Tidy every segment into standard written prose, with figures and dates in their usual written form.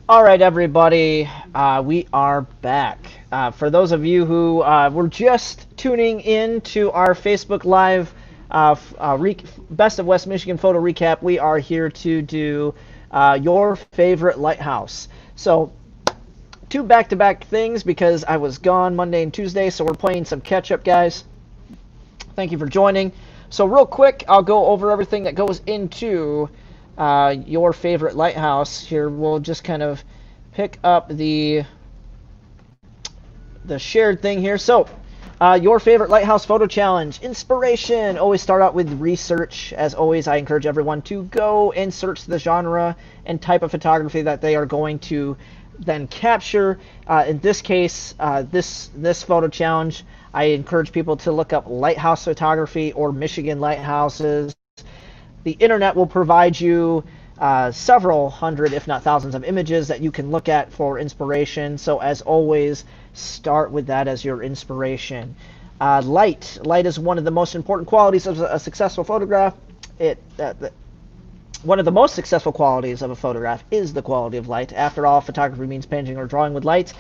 All right, everybody, we are back. For those of you who were just tuning in to our Facebook Live Best of West Michigan photo recap, we are here to do your favorite lighthouse. So, two back-to-back things because I was gone Monday and Tuesday, so we're playing some catch-up, guys. Thank you for joining. So, real quick, I'll go over everything that goes into your favorite lighthouse. Here, we'll just kind of pick up the shared thing here. So, your favorite lighthouse photo challenge, inspiration. Always start out with research. As always, I encourage everyone to go and search the genre and type of photography that they are going to then capture. In this case, this photo challenge, I encourage people to look up lighthouse photography or Michigan lighthouses. The internet will provide you several hundred, if not thousands, of images that you can look at for inspiration. So as always, start with that as your inspiration. Light is one of the most important qualities of a successful photograph. One of the most successful qualities of a photograph is the quality of light. After all, photography means painting or drawing with light.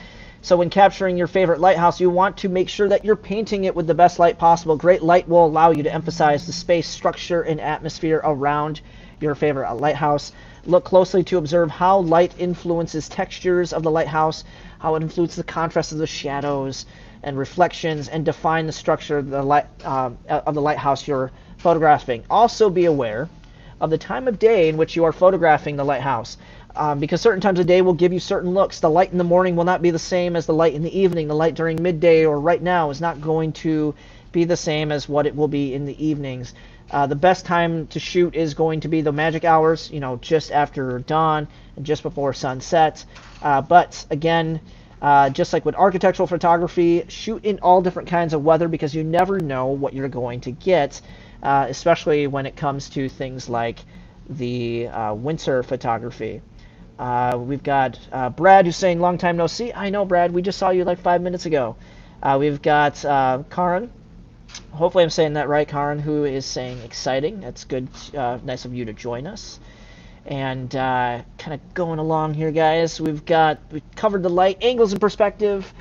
So when capturing your favorite lighthouse, you want to make sure that you're painting it with the best light possible. Great light will allow you to emphasize the space, structure, and atmosphere around your favorite lighthouse. Look closely to observe how light influences textures of the lighthouse, how it influences the contrast of the shadows and reflections, and define the structure of the lighthouse you're photographing. Also be aware of the time of day in which you are photographing the lighthouse. Because certain times of day will give you certain looks. The light in the morning will not be the same as the light in the evening. The light during midday or right now is not going to be the same as what it will be in the evenings. The best time to shoot is going to be the magic hours, just after dawn and just before sunset. But again, just like with architectural photography, shoot in all different kinds of weather because you never know what you're going to get, especially when it comes to things like the winter photography. We've got Brad who's saying long time no see. I know, Brad, we just saw you like 5 minutes ago. We've got Karin. Hopefully I'm saying that right, Karin, who is saying exciting. That's good. Nice of you to join us. And kind of going along here, guys. We've covered the light, angles, and perspective.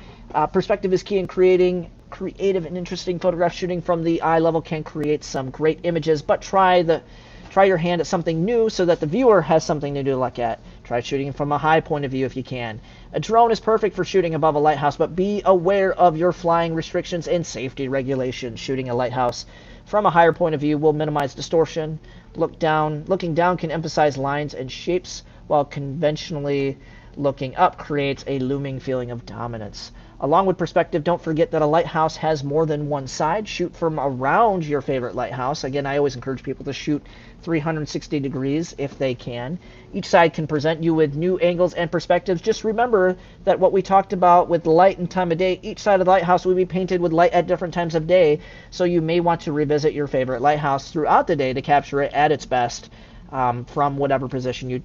Perspective is key in creating creative and interesting photograph. Shooting from the eye level can create some great images, but try your hand at something new so that the viewer has something new to look at. Try shooting from a high point of view if you can. A drone is perfect for shooting above a lighthouse, but be aware of your flying restrictions and safety regulations. Shooting a lighthouse from a higher point of view will minimize distortion. Looking down can emphasize lines and shapes, while conventionally looking up creates a looming feeling of dominance. Along with perspective, don't forget that a lighthouse has more than one side. Shoot from around your favorite lighthouse. Again, I always encourage people to shoot 360 degrees if they can. Each side can present you with new angles and perspectives. Just remember that what we talked about with light and time of day, each side of the lighthouse will be painted with light at different times of day, so you may want to revisit your favorite lighthouse throughout the day to capture it at its best from whatever position you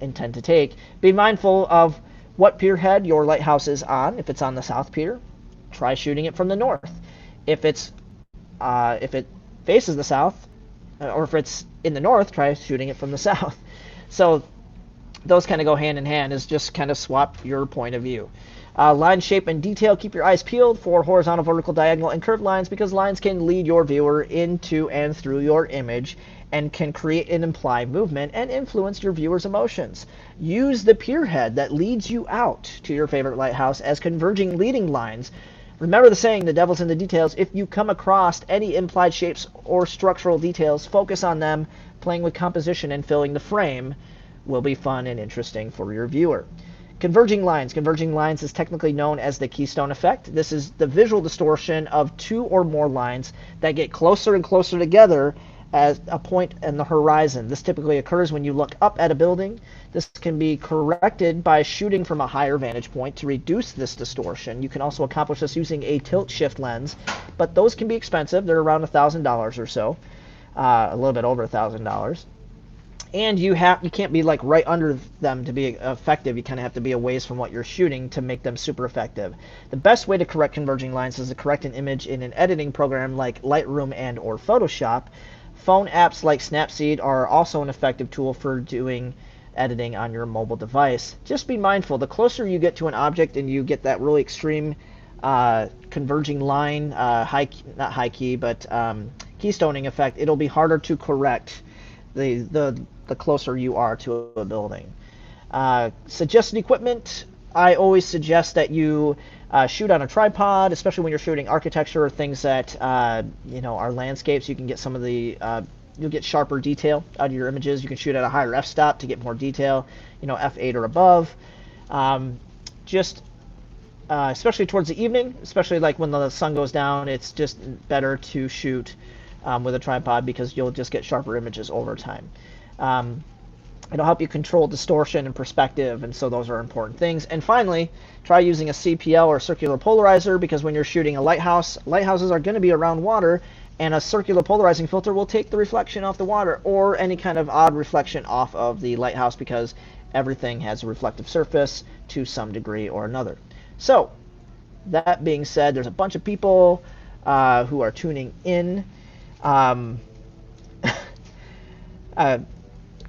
intend to take. Be mindful of what pier head your lighthouse is on. If it's on the south pier, try shooting it from the north. If it faces the south, or if it's in the north, try shooting it from the south. So those kind of go hand in hand, is just kind of swap your point of view. Line shape and detail. Keep your eyes peeled for horizontal, vertical, diagonal, and curved lines, because lines can lead your viewer into and through your image and can create and imply movement and influence your viewer's emotions. Use the pier head that leads you out to your favorite lighthouse as converging leading lines. Remember the saying, the devil's in the details. If you come across any implied shapes or structural details, focus on them. Playing with composition and filling the frame will be fun and interesting for your viewer. Converging lines. Converging lines is technically known as the keystone effect. This is the visual distortion of two or more lines that get closer and closer together as a point in the horizon. This typically occurs when you look up at a building. This can be corrected by shooting from a higher vantage point to reduce this distortion. You can also accomplish this using a tilt shift lens, but those can be expensive. They're around $1,000 or so, a little bit over $1,000. And you can't be like right under them to be effective. You kind of have to be a ways from what you're shooting to make them super effective. The best way to correct converging lines is to correct an image in an editing program like Lightroom and or Photoshop. Phone apps like Snapseed are also an effective tool for doing editing on your mobile device. Just be mindful, the closer you get to an object and you get that really extreme converging line, not high key, but keystoning effect, it'll be harder to correct the closer you are to a building. Suggested equipment, I always suggest that you shoot on a tripod, especially when you're shooting architecture or things that are landscapes. You can get some of the you'll get sharper detail out of your images. You can shoot at a higher f-stop to get more detail, f8 or above. Especially towards the evening, especially like when the sun goes down, it's just better to shoot with a tripod because you'll just get sharper images over time. It'll help you control distortion and perspective, and so those are important things. And finally, try using a CPL or circular polarizer, because when you're shooting a lighthouse, lighthouses are going to be around water, and a circular polarizing filter will take the reflection off the water or any kind of odd reflection off of the lighthouse, because everything has a reflective surface to some degree or another. So, that being said, there's a bunch of people who are tuning in.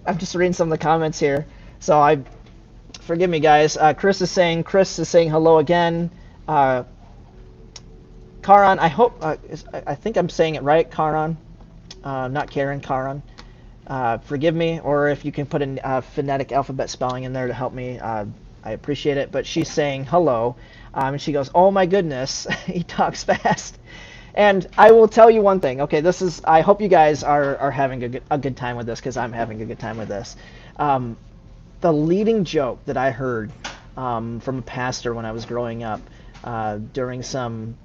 I'm just reading some of the comments here, so forgive me, guys. Chris is saying hello again. Karan, I hope I think I'm saying it right, Karan, not Karen, Karan. Forgive me, or if you can put a phonetic alphabet spelling in there to help me, I appreciate it. But she's saying hello, and she goes, "Oh my goodness, he talks fast." And I will tell you one thing. Okay, I hope you guys are having a good time with this, because I'm having a good time with this. The leading joke that I heard from a pastor when I was growing up during some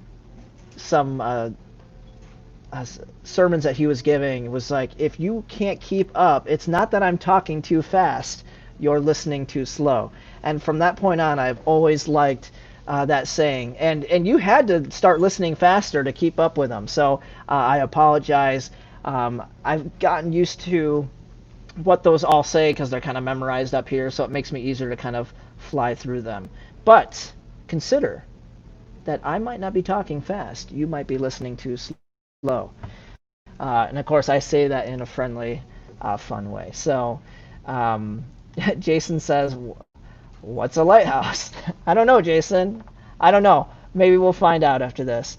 sermons that he was giving was like, if you can't keep up, it's not that I'm talking too fast, you're listening too slow. And from that point on, I've always liked that saying, and you had to start listening faster to keep up with them. So I apologize. I've gotten used to what those all say because they're kind of memorized up here, so it makes me easier to kind of fly through them. But consider that I might not be talking fast. You might be listening too slow. And of course, I say that in a friendly, fun way. So Jason says, "What's a lighthouse?" I don't know, Jason. I don't know. Maybe we'll find out after this.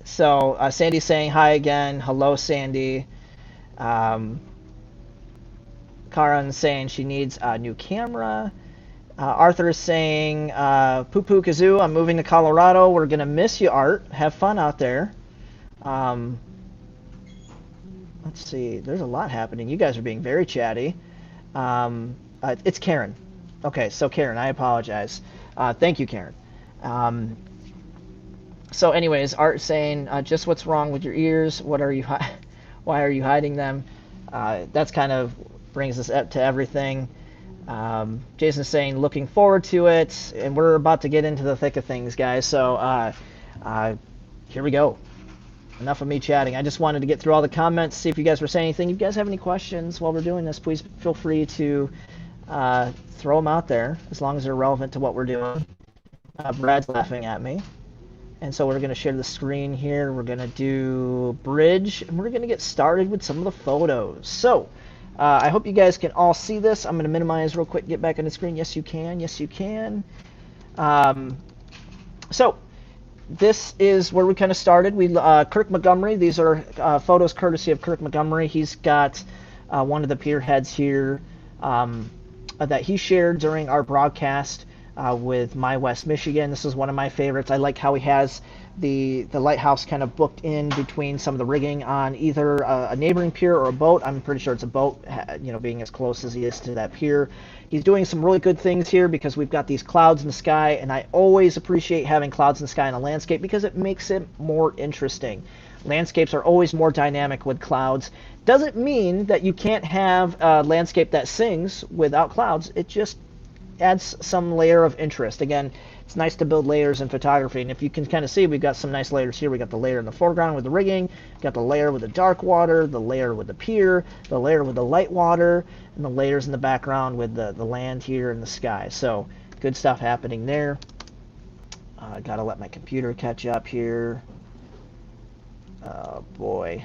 So Sandy's saying hi again. Hello, Sandy. Karen's saying she needs a new camera. Arthur is saying, "Poo poo kazoo, I'm moving to Colorado. We're going to miss you, Art. Have fun out there." Let's see. There's a lot happening. You guys are being very chatty. It's Karen. Okay, so Karen, I apologize. Thank you, Karen. So anyways, Art saying, "Just what's wrong with your ears? What are you? Why are you hiding them?" That's kind of brings us up to everything. Jason's saying, "Looking forward to it," and we're about to get into the thick of things, guys. So here we go. Enough of me chatting. I just wanted to get through all the comments, see if you guys were saying anything. If you guys have any questions while we're doing this, please feel free to throw them out there, as long as they're relevant to what we're doing. Brad's laughing at me. And so we're going to share the screen here. We're going to do bridge, and we're going to get started with some of the photos. So I hope you guys can all see this. I'm going to minimize real quick, get back on the screen. Yes, you can. Yes, you can. So this is where we kind of started. Kirk Montgomery. These are photos courtesy of Kirk Montgomery. He's got one of the pier heads here that he shared during our broadcast with My West Michigan. This is one of my favorites. I like how he has the lighthouse kind of booked in between some of the rigging on either a neighboring pier or a boat. I'm pretty sure it's a boat, being as close as he is to that pier. He's doing some really good things here because we've got these clouds in the sky, and I always appreciate having clouds in the sky in a landscape because it makes it more interesting. Landscapes are always more dynamic with clouds. Doesn't mean that you can't have a landscape that sings without clouds. It just adds some layer of interest. Again, it's nice to build layers in photography, and if you can kind of see, we've got some nice layers here. We got the layer in the foreground with the rigging, got the layer with the dark water, the layer with the pier, the layer with the light water, and the layers in the background with the land here and the sky. So good stuff happening there. Gotta let my computer catch up here. Oh boy,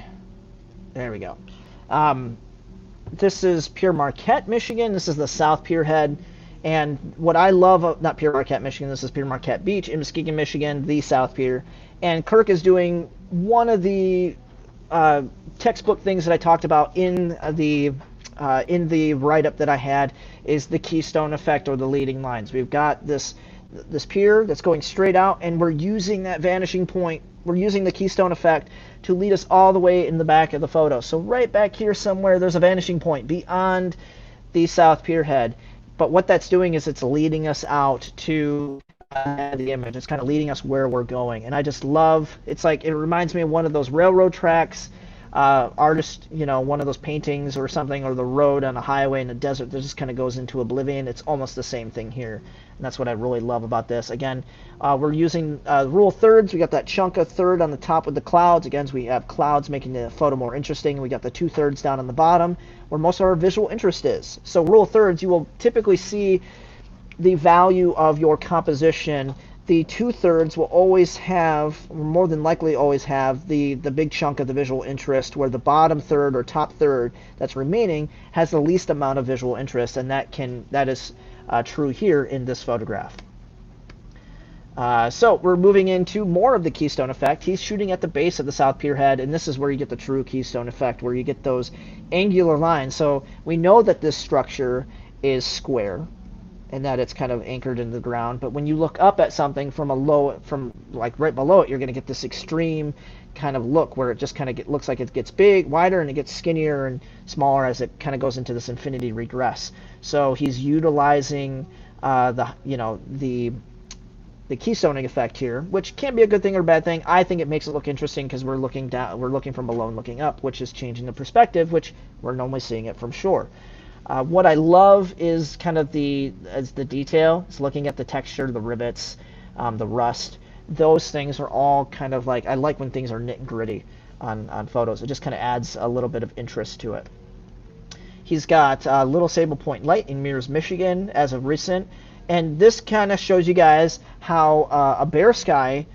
there we go. This is Pure Marquette, Michigan. This is the South Pier Head. And what I love, not Pure Marquette, Michigan, this is Pure Marquette Beach in Muskegon, Michigan, the South Pier. And Kirk is doing one of the textbook things that I talked about in the write-up that I had, is the keystone effect, or the leading lines. We've got this pier that's going straight out, and we're using that vanishing point. We're using the keystone effect to lead us all the way in the back of the photo. So right back here somewhere, there's a vanishing point beyond the South Pier Head. But what that's doing is it's leading us out to the image. It's kind of leading us where we're going. And I just love, it's like, it reminds me of one of those railroad tracks, artist, one of those paintings or something, or the road on a highway in the desert that just kind of goes into oblivion. It's almost the same thing here. And that's what I really love about this. Again, we're using rule of thirds. We got that chunk of third on the top with the clouds. Again, we have clouds making the photo more interesting. We got the 2/3 down on the bottom where most of our visual interest is. So rule of thirds, you will typically see the value of your composition. The 2/3 will always have, or more than likely always have, the big chunk of the visual interest, where the bottom third or top third that's remaining has the least amount of visual interest, and that is true here in this photograph. So we're moving into more of the keystone effect. He's shooting at the base of the South Pier Head, and this is where you get the true keystone effect, where you get those angular lines. So we know that this structure is square, and that it's kind of anchored in the ground. But when you look up at something from like right below it, you're going to get this extreme kind of look where it just kind of looks like it gets big, wider, and it gets skinnier and smaller as it kind of goes into this infinity regress. So he's utilizing the keystoning effect here, which can be a good thing or a bad thing. I think it makes it look interesting because we're looking down, we're looking from below and looking up, which is changing the perspective, which we're normally seeing it from shore. What I love is kind of the detail. It's looking at the texture, the rivets, the rust. Those things are all kind of like, I like when things are knit and gritty on photos. It just kind of adds a little bit of interest to it. He's got Little Sable Point Light in Mears, Michigan as of recent. And this kind of shows you guys how a bare sky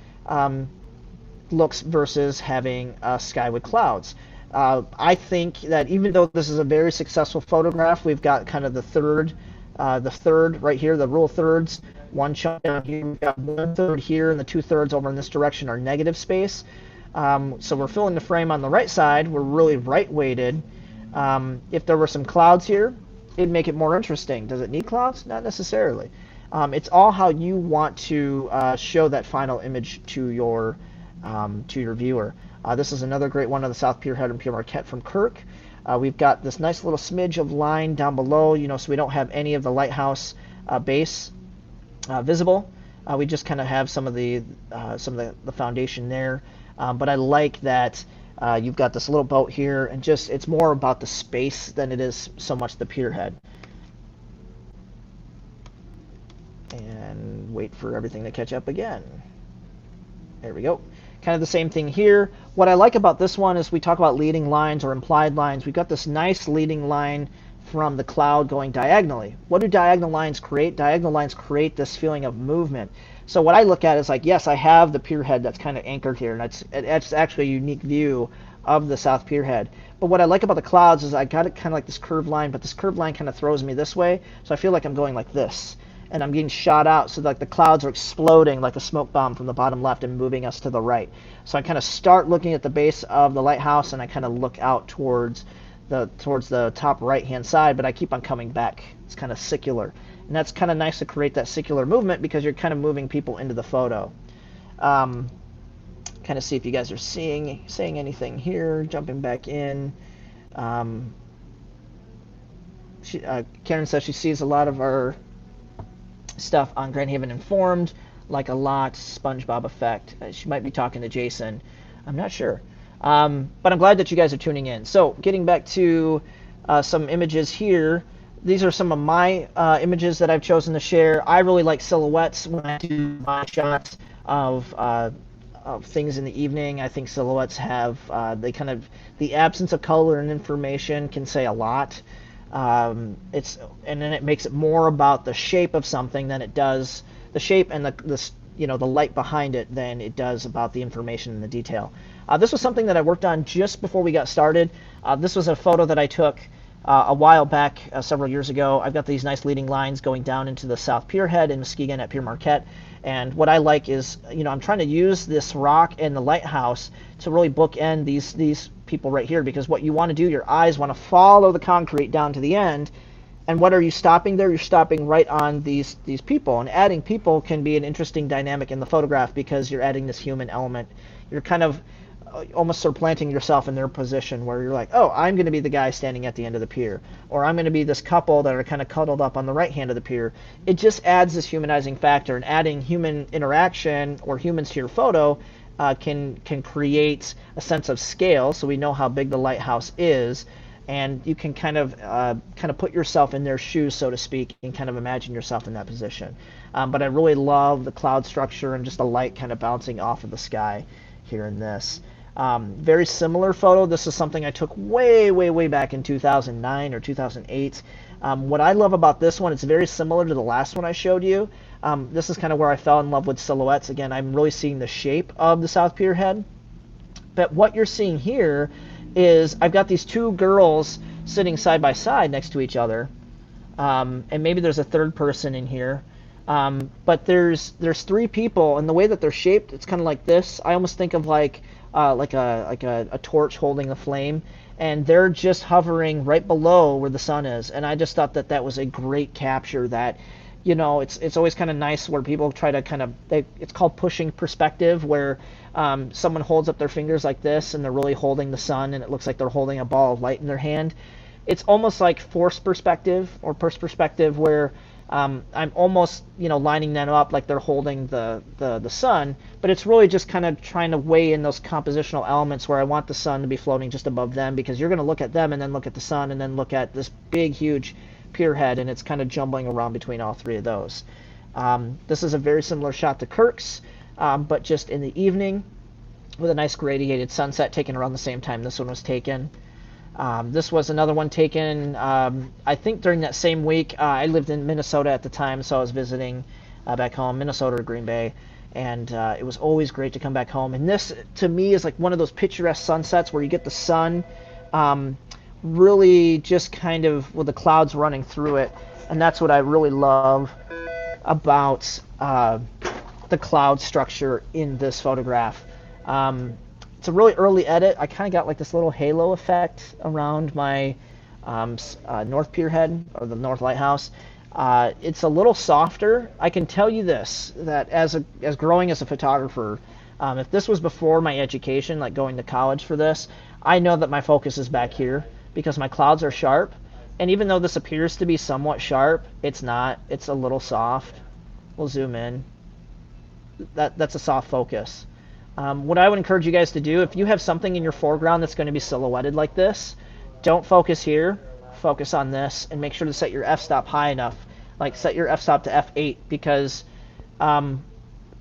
looks versus having a sky with clouds. I think that even though this is a very successful photograph, we've got kind of the third right here, the rule of thirds. One chunk down here, we've got 1/3 here, and the 2/3 over in this direction are negative space. So we're filling the frame on the right side. We're really right weighted. If there were some clouds here, it'd make it more interesting. Does it need clouds? Not necessarily. It's all how you want to show that final image to your viewer. This is another great one of the South Pier Head and Pure Marquette from Kirk. We've got this nice little smidge of line down below, so we don't have any of the lighthouse base visible. We just kind of have some of the foundation there. But I like that you've got this little boat here, and just it's more about the space than it is so much the pier head. And wait for everything to catch up again. There we go. Kind of the same thing here. What I like about this one is we talk about leading lines or implied lines. We've got this nice leading line from the cloud going diagonally. What do diagonal lines create? Diagonal lines create this feeling of movement. So what I look at is like, yes, I have the pier head that's kind of anchored here, and it's actually a unique view of the South Pier Head. But what I like about the clouds is I got it kind of like this curved line, but this curved line kind of throws me this way, so I feel like I'm going like this. And I'm getting shot out, so like the clouds are exploding like a smoke bomb from the bottom left and moving us to the right. So I kind of start looking at the base of the lighthouse, and I kind of look out towards the top right hand side, but I keep on coming back. It's kind of circular, and that's kind of nice to create that circular movement because you're kind of moving people into the photo. Kind of see if you guys are saying anything here. Jumping back in. Karen says she sees a lot of our stuff on Grand Haven Informed, like a lot, SpongeBob effect. She might be talking to Jason. I'm not sure. But I'm glad that you guys are tuning in. So getting back to some images here. These are some of my images that I've chosen to share. I really like silhouettes when I do my shots of things in the evening. I think silhouettes have, the absence of color and information can say a lot. And then it makes it more about the shape of something than it does the shape and the light behind it than it does about the information and the detail. This was something that I worked on just before we got started. This was a photo that I took a while back, several years ago. I've got these nice leading lines going down into the South Pier Head in Muskegon at Pier Marquette. And what I like is, I'm trying to use this rock and the lighthouse to really bookend these people right here, because what you want to do, your eyes want to follow the concrete down to the end. And what are you stopping there? You're stopping right on these people. And adding people can be an interesting dynamic in the photograph because you're adding this human element. You're kind of almost supplanting yourself in their position, where you're like, oh, I'm going to be the guy standing at the end of the pier, or I'm going to be this couple that are kind of cuddled up on the right hand of the pier. It just adds this humanizing factor, and adding human interaction or humans to your photo can create a sense of scale, so we know how big the lighthouse is, and you can kind of put yourself in their shoes, so to speak, and kind of imagine yourself in that position. But I really love the cloud structure and just the light kind of bouncing off of the sky here in this. Very similar photo. This is something I took way back in 2009 or 2008. What I love about this one, it's very similar to the last one I showed you. This is kind of where I fell in love with silhouettes. Again, I'm really seeing the shape of the South Pier Head. But what you're seeing here is I've got these two girls sitting side by side next to each other. And maybe there's a third person in here. But there's three people, and the way that they're shaped, it's kind of like this. I almost think of like a torch holding the flame, and they're just hovering right below where the sun is. And I just thought that was a great capture. That, it's always kind of nice where people try to it's called pushing perspective, where someone holds up their fingers like this and they're really holding the sun, and it looks like they're holding a ball of light in their hand. It's almost like force perspective or push perspective, where I'm almost, lining them up like they're holding the sun, but it's really just kind of trying to weigh in those compositional elements where I want the sun to be floating just above them, because you're going to look at them and then look at the sun and then look at this big, huge pier head, and it's kind of jumbling around between all three of those. This is a very similar shot to Kirk's, but just in the evening with a nice gradiated sunset taken around the same time this one was taken. This was another one taken, I think during that same week. I lived in Minnesota at the time, so I was visiting back home, Minnesota or Green Bay, and it was always great to come back home. And this, to me, is like one of those picturesque sunsets where you get the sun really just kind of with the clouds running through it, and that's what I really love about the cloud structure in this photograph. It's a really early edit. I kind of got like this little halo effect around my North Pier Head, or the North Lighthouse. It's a little softer. I can tell you this, that as growing as a photographer, if this was before my education, like going to college for this, I know that my focus is back here because my clouds are sharp. And even though this appears to be somewhat sharp, it's not. It's a little soft. We'll zoom in. That's a soft focus. What I would encourage you guys to do, if you have something in your foreground that's going to be silhouetted like this, don't focus here, focus on this, and make sure to set your f-stop high enough. Like set your f-stop to f8, because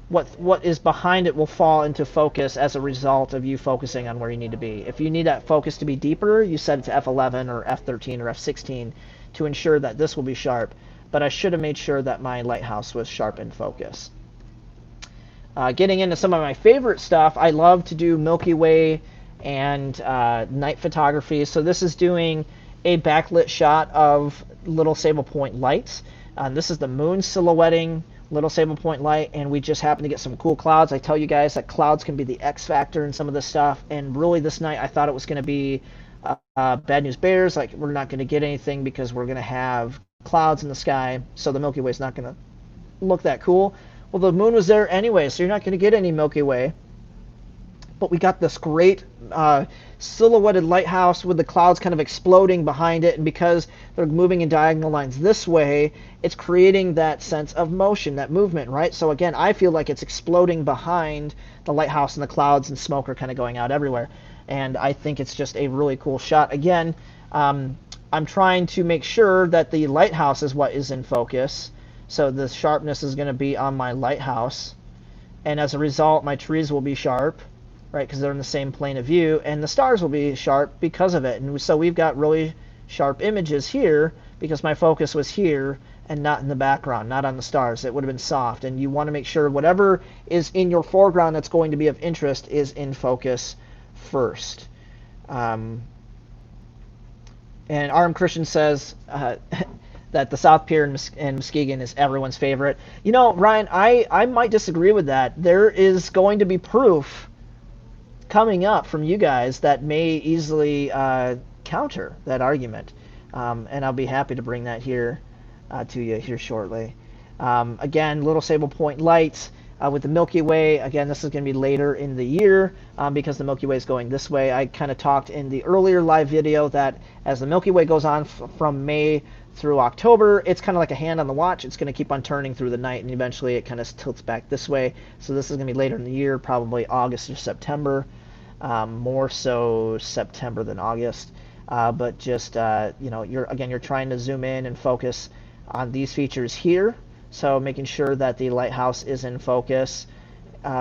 what is behind it will fall into focus as a result of you focusing on where you need to be. If you need that focus to be deeper, you set it to f11 or f13 or f16 to ensure that this will be sharp. But I should have made sure that my lighthouse was sharp in focus. Getting into some of my favorite stuff, I love to do Milky Way and night photography. So this is doing a backlit shot of Little Sable Point lights. This is the moon silhouetting Little Sable Point light, and we just happen to get some cool clouds. I tell you guys that clouds can be the X factor in some of this stuff, and really this night I thought it was going to be Bad News Bears. Like, we're not going to get anything because we're going to have clouds in the sky, so the Milky Way is not going to look that cool. Well, the moon was there anyway, so you're not going to get any Milky Way. But we got this great silhouetted lighthouse with the clouds kind of exploding behind it, and because they're moving in diagonal lines this way, it's creating that sense of motion, that movement, right? So again, I feel like it's exploding behind the lighthouse, and the clouds and smoke are kind of going out everywhere. And I think it's just a really cool shot. Again, I'm trying to make sure that the lighthouse is what is in focus. So the sharpness is going to be on my lighthouse, and as a result my trees will be sharp, right, because they're in the same plane of view, and the stars will be sharp because of it. And so we've got really sharp images here because my focus was here and not in the background, not on the stars. It would have been soft, and you want to make sure whatever is in your foreground that's going to be of interest is in focus first. And RM Christian says that the South Pier in Muskegon is everyone's favorite. You know, Ryan, I might disagree with that. There is going to be proof coming up from you guys that may easily counter that argument. And I'll be happy to bring that here to you here shortly. Again, Little Sable Point Lights with the Milky Way. Again, this is going to be later in the year because the Milky Way is going this way. I kind of talked in the earlier live video that as the Milky Way goes on from May through October, it's kind of like a hand on the watch. It's going to keep on turning through the night, and eventually it kind of tilts back this way. So this is going to be later in the year, probably August or September. More so September than August. But just, you know, you're trying to zoom in and focus on these features here. So making sure that the lighthouse is in focus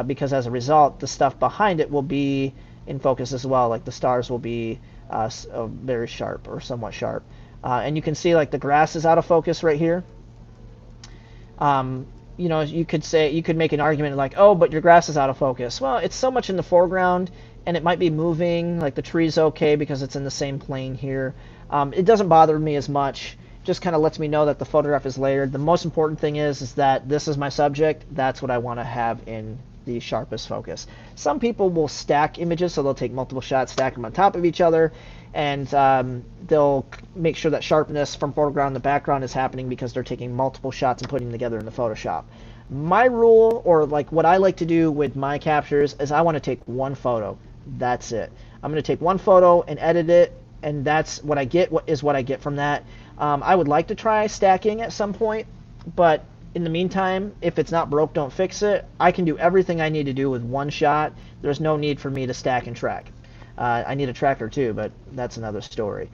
because as a result, the stuff behind it will be in focus as well. Like the stars will be very sharp or somewhat sharp. And you can see like the grass is out of focus right here. You know, you could make an argument like, oh, but your grass is out of focus. Well, it's so much in the foreground and it might be moving, like the tree's okay because it's in the same plane here. It doesn't bother me as much. Just kind of lets me know that the photograph is layered. The most important thing is that this is my subject. That's what I want to have in the sharpest focus. Some people will stack images, so they'll take multiple shots, stack them on top of each other, and they'll make sure that sharpness from foreground to background is happening because they're taking multiple shots and putting them together in the Photoshop. My rule, or like what I like to do with my captures, is I want to take one photo. That's it. I'm going to take one photo and edit it, and that's what I get. What I get from that. I would like to try stacking at some point, but in the meantime, if it's not broke, don't fix it. I can do everything I need to do with one shot. There's no need for me to stack and track. I need a tracker too, but that's another story.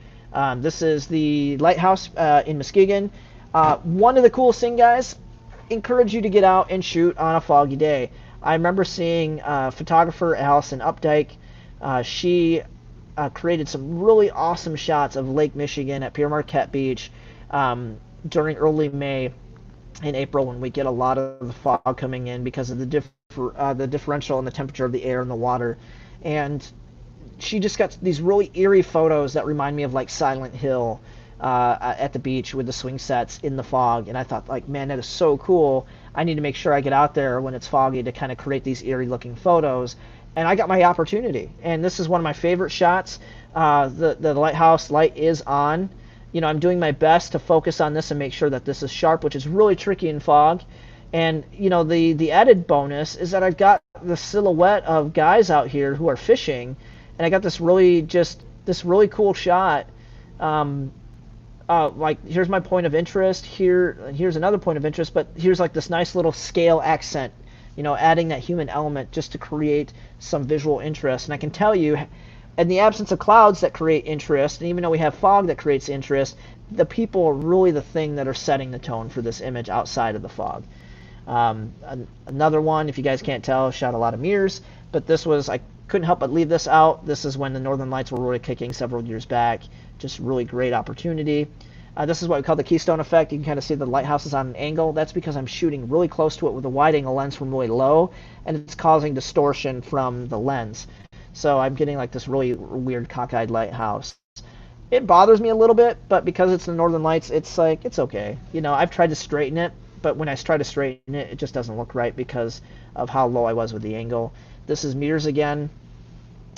This is the Lighthouse in Muskegon. One of the coolest things, guys, encourage you to get out and shoot on a foggy day. I remember seeing photographer Allison Updike. She created some really awesome shots of Lake Michigan at Pierre Marquette Beach during early May and April when we get a lot of the fog coming in because of the differential in the temperature of the air and the water. And she just got these really eerie photos that remind me of like Silent Hill at the beach with the swing sets in the fog. And I thought, like, man, that is so cool. I need to make sure I get out there when it's foggy to kind of create these eerie looking photos. And I got my opportunity. And this is one of my favorite shots. The lighthouse light is on. You know, I'm doing my best to focus on this and make sure that this is sharp, which is really tricky in fog. And, you know, the added bonus is that I've got the silhouette of guys out here who are fishing. And I got this really cool shot. Like, here's my point of interest. Here's another point of interest. But here's like this nice little scale accent. You know, adding that human element just to create some visual interest. And I can tell you, in the absence of clouds that create interest, and even though we have fog that creates interest, the people are really the thing that are setting the tone for this image outside of the fog. Another one, if you guys can't tell, shot a lot of mirrors, but this was, I couldn't help but leave this out. This is when the Northern Lights were really kicking several years back. Just really great opportunity. This is what we call the Keystone effect. You can kind of see the lighthouse is on an angle. That's because I'm shooting really close to it with a wide-angle lens from really low, and it's causing distortion from the lens. So I'm getting like this really weird cockeyed lighthouse. It bothers me a little bit, but because it's the Northern Lights, it's like, it's okay. You know, I've tried to straighten it, but when I try to straighten it, it just doesn't look right because of how low I was with the angle. This is mirrors again.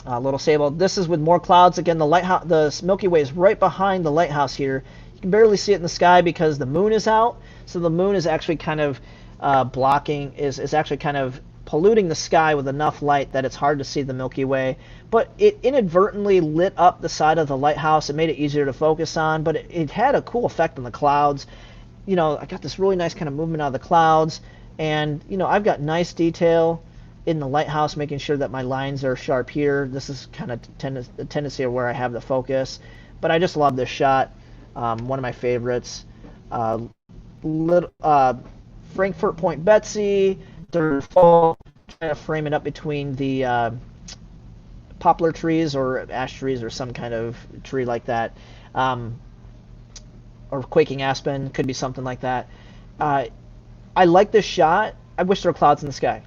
Little Sable. This is with more clouds. Again, the Milky Way is right behind the lighthouse here. You can barely see it in the sky because the moon is out. So the moon is actually kind of is actually kind of polluting the sky with enough light that it's hard to see the Milky Way. But it inadvertently lit up the side of the lighthouse. It made it easier to focus on, but it had a cool effect on the clouds. You know, I got this really nice kind of movement out of the clouds, and, you know, I've got nice detail in the lighthouse, making sure that my lines are sharp here. This is kind of the tendency of where I have the focus. But I just love this shot. One of my favorites. Frankfurt Point Betsy. They're full. Trying to frame it up between the poplar trees or ash trees or some kind of tree like that. Or quaking aspen. Could be something like that. I like this shot. I wish there were clouds in the sky.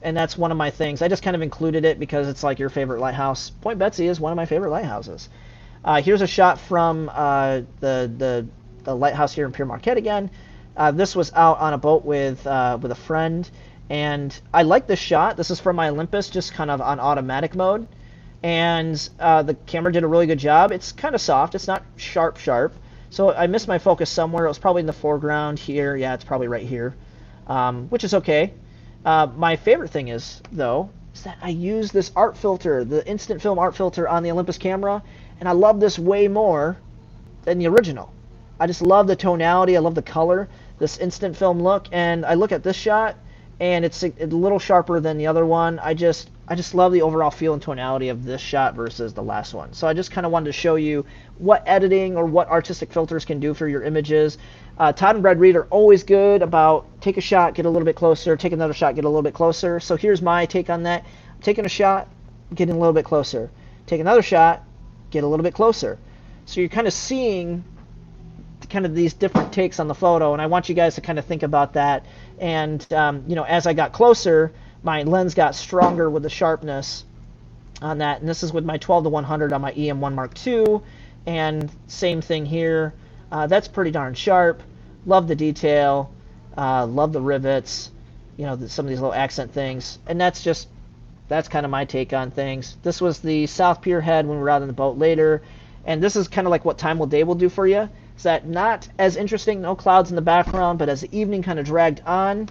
And that's one of my things. I just kind of included it because it's like your favorite lighthouse. Point Betsy is one of my favorite lighthouses. Here's a shot from the lighthouse here in Pere Marquette again. This was out on a boat with a friend, and I like this shot. This is from my Olympus, just kind of on automatic mode, and the camera did a really good job. It's kind of soft. It's not sharp, so I missed my focus somewhere. It was probably in the foreground here. Yeah, it's probably right here, which is okay. My favorite thing is, though, is that I use this art filter, the instant film art filter on the Olympus camera, and I love this way more than the original. I just love the tonality. I love the color, this instant film look, and I look at this shot, and it's a little sharper than the other one. I just love the overall feel and tonality of this shot versus the last one. So I just kind of wanted to show you what editing or what artistic filters can do for your images. Todd and Brad Reed are always good about take a shot, get a little bit closer, take another shot, get a little bit closer. So here's my take on that. I'm taking a shot, getting a little bit closer. Take another shot, get a little bit closer. So you're kind of seeing kind of these different takes on the photo, and I want you guys to kind of think about that. And you know, as I got closer, my lens got stronger with the sharpness on that, and this is with my 12-100 on my EM1 Mark II, and same thing here. That's pretty darn sharp. Love the detail, love the rivets, you know, some of these little accent things, and that's kind of my take on things. This was the South Pier head when we were out on the boat later, and this is kind of like what time will day will do for you. Is that not as interesting, no clouds in the background, but as the evening kind of dragged on,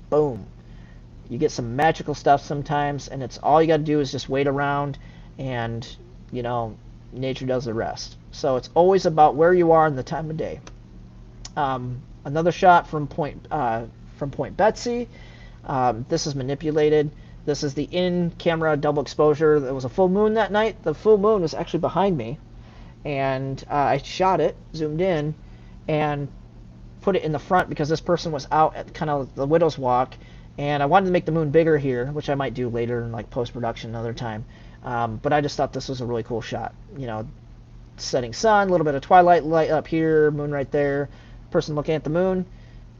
boom. You get some magical stuff sometimes, and it's all you got to do is just wait around, and, you know, nature does the rest. So it's always about where you are in the time of day. Another shot from Point Betsy. This is manipulated. This is the in-camera double exposure. There was a full moon that night. The full moon was actually behind me, and I shot it, zoomed in, and put it in the front because this person was out at kind of the Widow's Walk, and I wanted to make the moon bigger here, which I might do later in like post-production another time. But I just thought this was a really cool shot. You know, setting sun, a little bit of twilight light up here, moon right there, person looking at the moon.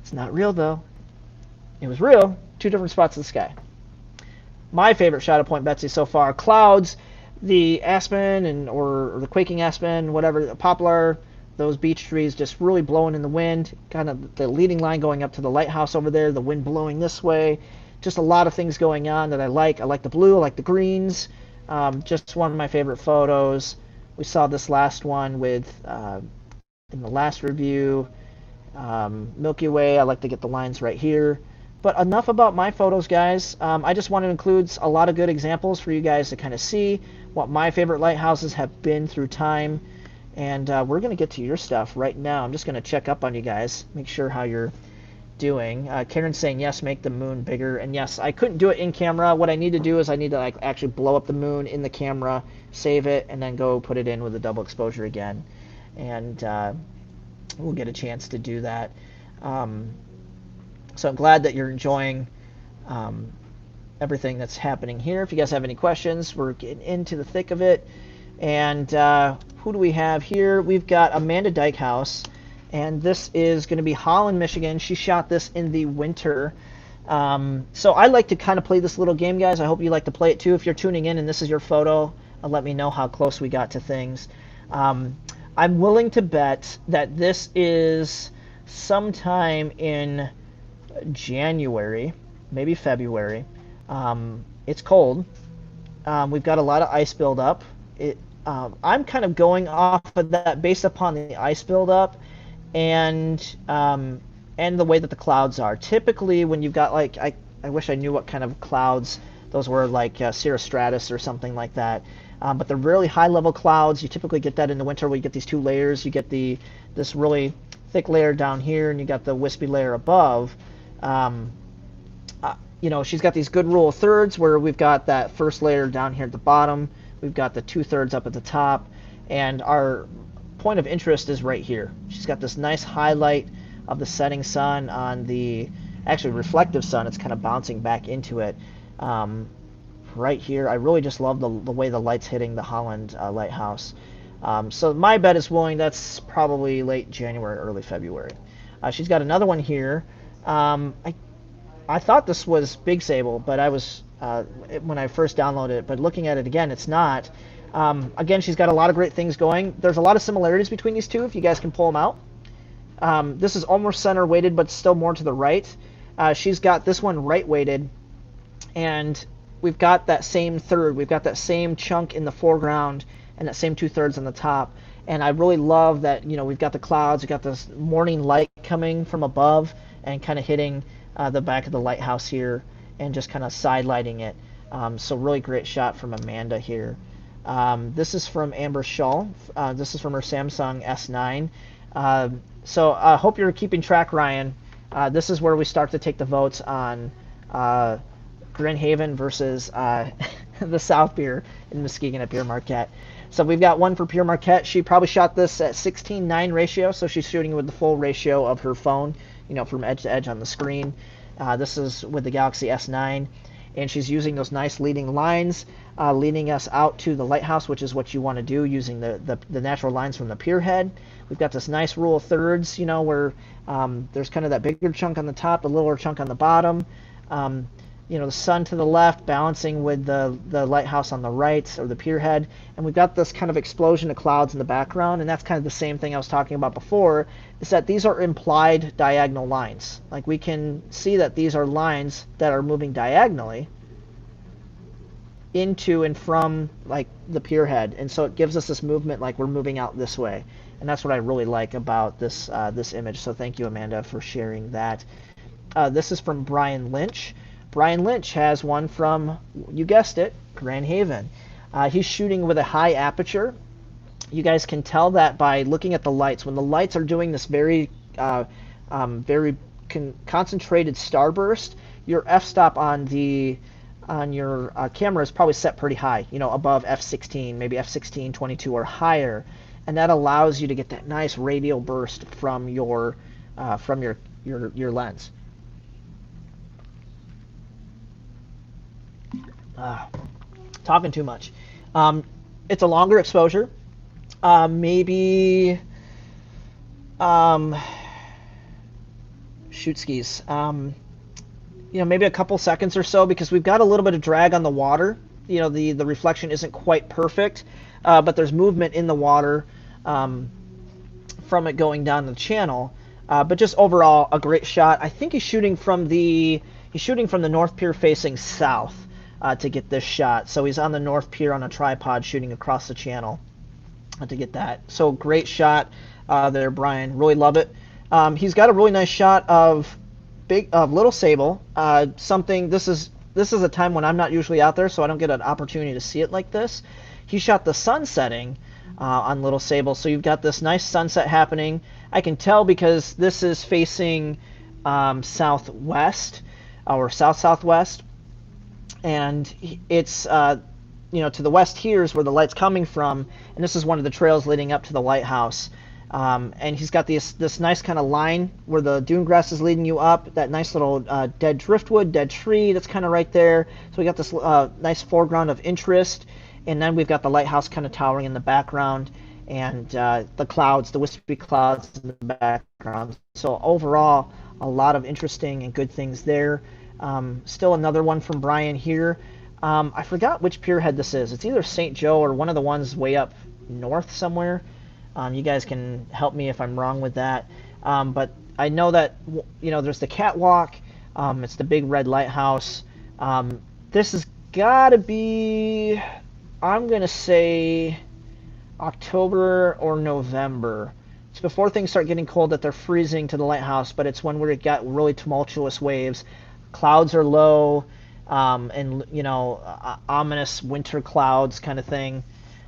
It's not real though. It was real. Two different spots of the sky. My favorite shot of Point Betsy so far, clouds, the aspen or the quaking aspen, whatever, the poplar, those beech trees just really blowing in the wind, kind of the leading line going up to the lighthouse over there, the wind blowing this way. Just a lot of things going on that I like. I like the blue, I like the greens. Just one of my favorite photos. We saw this last one with, in the last review, Milky Way. I like to get the lines right here. But enough about my photos, guys. I just want to include a lot of good examples for you guys to kind of see what my favorite lighthouses have been through time. And we're going to get to your stuff right now. I'm just going to check up on you guys, make sure how you're doing. Karen's saying, yes, make the moon bigger. And yes, I couldn't do it in camera. What I need to do is I need to like actually blow up the moon in the camera, save it, and then go put it in with a double exposure again. And we'll get a chance to do that. So I'm glad that you're enjoying everything that's happening here. If you guys have any questions, we're getting into the thick of it. And who do we have here? We've got Amanda Dykehouse, and this is going to be Holland, Michigan. She shot this in the winter. So I like to kind of play this little game, guys. I hope you like to play it too. If you're tuning in and this is your photo, let me know how close we got to things. I'm willing to bet that this is sometime in January, maybe February. It's cold. We've got a lot of ice buildup. I'm kind of going off of that based upon the ice buildup and the way that the clouds are. Typically, when you've got like, I wish I knew what kind of clouds those were, like cirrostratus or something like that. But they're really high-level clouds. You typically get that in the winter where you get these two layers. You get this really thick layer down here, and you got the wispy layer above. You know, she's got these good rule of thirds where we've got that first layer down here at the bottom. We've got the 2/3 up at the top, and our point of interest is right here. She's got this nice highlight of the setting sun on the actually reflective sun. It's kind of bouncing back into it right here. I really just love the way the light's hitting the Holland lighthouse. So my bet is willing that's probably late January, early February. She's got another one here. I thought this was Big Sable, but I was when I first downloaded it, but looking at it again, it's not. Again, she's got a lot of great things going. There's a lot of similarities between these two if you guys can pull them out. This is almost center weighted, but still more to the right. She's got this one right weighted, and we've got that same third. We've got that same chunk in the foreground and that same 2/3 on the top. And I really love that, we've got the clouds, we've got this morning light coming from above and kind of hitting the back of the lighthouse here and just kind of side lighting it. So really great shot from Amanda here. This is from Amber Shaw. This is from her Samsung S9. So I hope you're keeping track, Ryan. This is where we start to take the votes on Grand Haven versus the South Pier in Muskegon at Pier Marquette. So we've got one for Pier Marquette. She probably shot this at 16:9 ratio, so she's shooting with the full ratio of her phone, from edge to edge on the screen. This is with the Galaxy S9, and she's using those nice leading lines, leading us out to the lighthouse, which is what you want to do using the natural lines from the pier head. We've got this nice rule of thirds, where there's kind of that bigger chunk on the top, the littler chunk on the bottom. The sun to the left balancing with the lighthouse on the right, or the pier head. And we've got this kind of explosion of clouds in the background, and that's kind of the same thing I was talking about before, is that these are implied diagonal lines. Like, we can see that these are lines that are moving diagonally into and from, like, the pier head. And so it gives us this movement like we're moving out this way. And that's what I really like about this this image. So thank you, Amanda, for sharing that. This is from Brian Lynch. Brian Lynch has one from, you guessed it, Grand Haven. He's shooting with a high aperture. You guys can tell that by looking at the lights. When the lights are doing this very concentrated starburst, your f-stop on your camera is probably set pretty high, above f16, maybe f16, 22 or higher, and that allows you to get that nice radial burst from your lens. Talking too much. It's a longer exposure. Maybe shoot skis. Maybe a couple seconds or so, because we've got a little bit of drag on the water. The reflection isn't quite perfect, but there's movement in the water from it going down the channel. But just overall, a great shot. I think he's shooting from the North Pier facing south to get this shot. So he's on the North Pier on a tripod shooting across the channel to get that. So great shot there, Brian. Really love it. He's got a really nice shot of Little Sable. This is a time when I'm not usually out there, so I don't get an opportunity to see it like this. He shot the sun setting on Little Sable, so you've got this nice sunset happening. I can tell because this is facing southwest or south-southwest, and it's to the west here is where the light's coming from, and this is one of the trails leading up to the lighthouse. And he's got this nice kind of line where the dune grass is leading you up, that nice little dead driftwood, dead tree that's kind of right there. So we got this nice foreground of interest, and then we've got the lighthouse kind of towering in the background, and the clouds, the wispy clouds in the background. So overall, a lot of interesting and good things there. Still another one from Brian here. I forgot which pier head this is. It's either St. Joe or one of the ones way up north somewhere. You guys can help me if I'm wrong with that. But I know that, there's the catwalk. It's the big red lighthouse. This has got to be, I'm going to say, October or November. It's before things start getting cold that they're freezing to the lighthouse, but it's when we got really tumultuous waves. Clouds are low, and, ominous winter clouds kind of thing.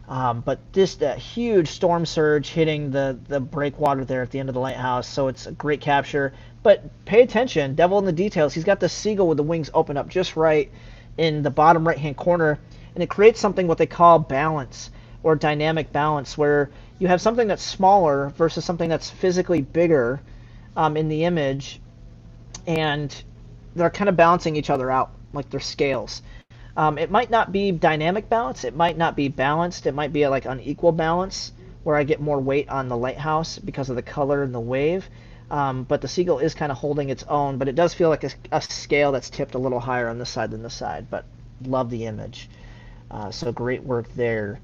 But that huge storm surge hitting the breakwater there at the end of the lighthouse, so it's a great capture. But pay attention, devil in the details. He's got the seagull with the wings open up just right in the bottom right-hand corner, and it creates something what they call balance, or dynamic balance, where you have something that's smaller versus something that's physically bigger in the image, and they're kind of balancing each other out, like they're scales. It might not be dynamic balance, it might not be balanced, it might be like unequal balance, where I get more weight on the lighthouse because of the color and the wave. But the seagull is kind of holding its own, but it does feel like a scale that's tipped a little higher on this side than this side, but love the image. So great work there.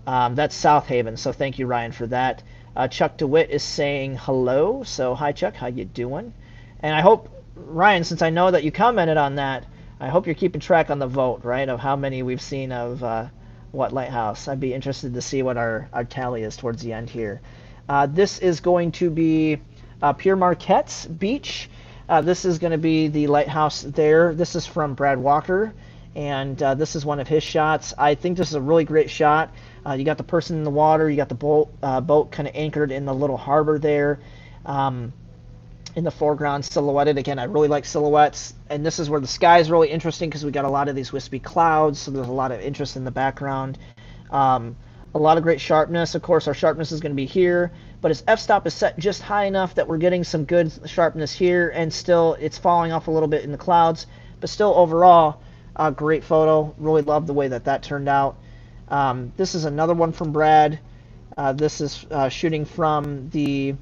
That's South Haven, so thank you, Ryan, for that. Chuck DeWitt is saying hello, so hi, Chuck, how you doing? And I hope, Ryan, since I know that you commented on that, I hope you're keeping track on the vote, right, of how many we've seen of what lighthouse. I'd be interested to see what our tally is towards the end here. This is going to be Pierre Marquette's beach. This is going to be the lighthouse there. This is from Brad Walker, and this is one of his shots. I think this is a really great shot. You got the person in the water, you got the boat kind of anchored in the little harbor there. In the foreground, silhouetted. Again, I really like silhouettes, and this is where the sky is really interesting because we got a lot of these wispy clouds, so there's a lot of interest in the background. A lot of great sharpness. Of course, our sharpness is going to be here, but his f-stop is set just high enough that we're getting some good sharpness here, and still it's falling off a little bit in the clouds, but still overall, a great photo. Really love the way that turned out. This is another one from Brad. This is shooting from the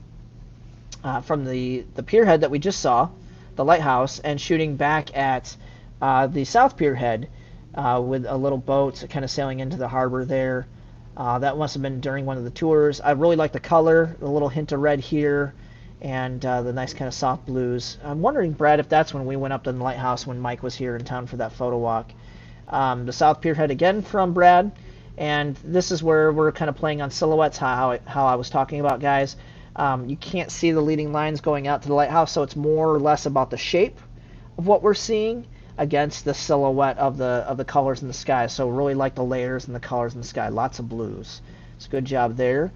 pierhead that we just saw, the lighthouse, and shooting back at the south pierhead with a little boat kind of sailing into the harbor there. That must have been during one of the tours. I really like the color, the little hint of red here, and the nice kind of soft blues. I'm wondering, Brad, if that's when we went up to the lighthouse when Mike was here in town for that photo walk. The south pierhead again from Brad, and this is where we're kind of playing on silhouettes, how I was talking about, guys. You can't see the leading lines going out to the lighthouse, so it's more or less about the shape of what we're seeing against the silhouette of the colors in the sky. So really like the layers and the colors in the sky. Lots of blues. It's a good job there.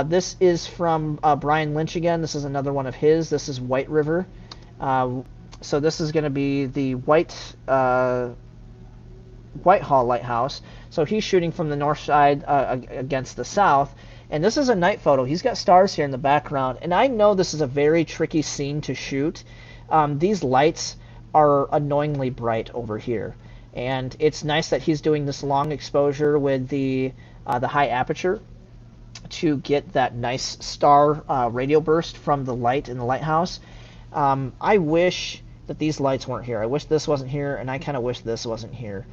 This is from Brian Lynch again. This is another one of his. This is White River. So this is going to be the Whitehall Lighthouse. So he's shooting from the north side against the south. And this is a night photo. He's got stars here in the background. And I know this is a very tricky scene to shoot. These lights are annoyingly bright over here. And it's nice that he's doing this long exposure with the high aperture to get that nice star radio burst from the light in the lighthouse. I wish that these lights weren't here. I wish this wasn't here, and I kind of wish this wasn't here.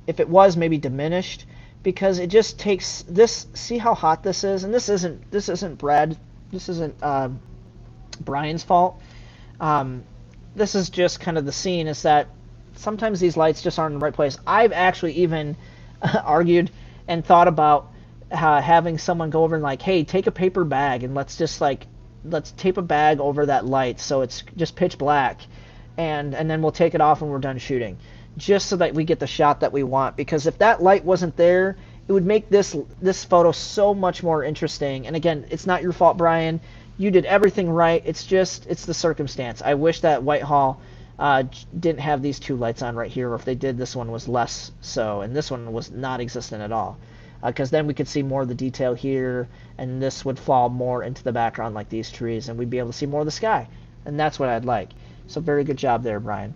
If it was, maybe diminished, because it just takes this. See how hot this is, and this isn't Brad. This isn't Brian's fault. This is just kind of the scene, is that sometimes these lights just aren't in the right place. I've actually even argued and thought about having someone go over and like, hey, take a paper bag and let's tape a bag over that light so it's just pitch black, and then we'll take it off when we're done shooting, just so that we get the shot that we want. Because if that light wasn't there, it would make this photo so much more interesting. And again, it's not your fault, Brian. You did everything right. It's the circumstance. I wish that Whitehall didn't have these two lights on right here, or if they did, this one was less so, and this one was not existent at all. Because then we could see more of the detail here, and this would fall more into the background like these trees, and we'd be able to see more of the sky. And that's what I'd like. So very good job there, Brian.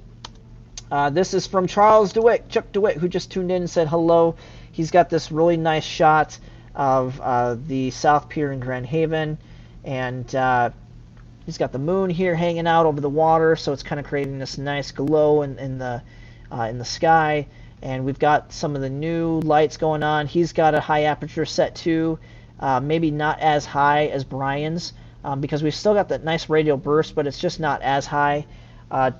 This is from Charles DeWitt, Chuck DeWitt, who just tuned in and said hello. He's got this really nice shot of the South Pier in Grand Haven, and he's got the moon here hanging out over the water, so it's kind of creating this nice glow in the sky. And we've got some of the new lights going on. He's got a high aperture set too, maybe not as high as Brian's, because we've still got that nice radial burst, but it's just not as high.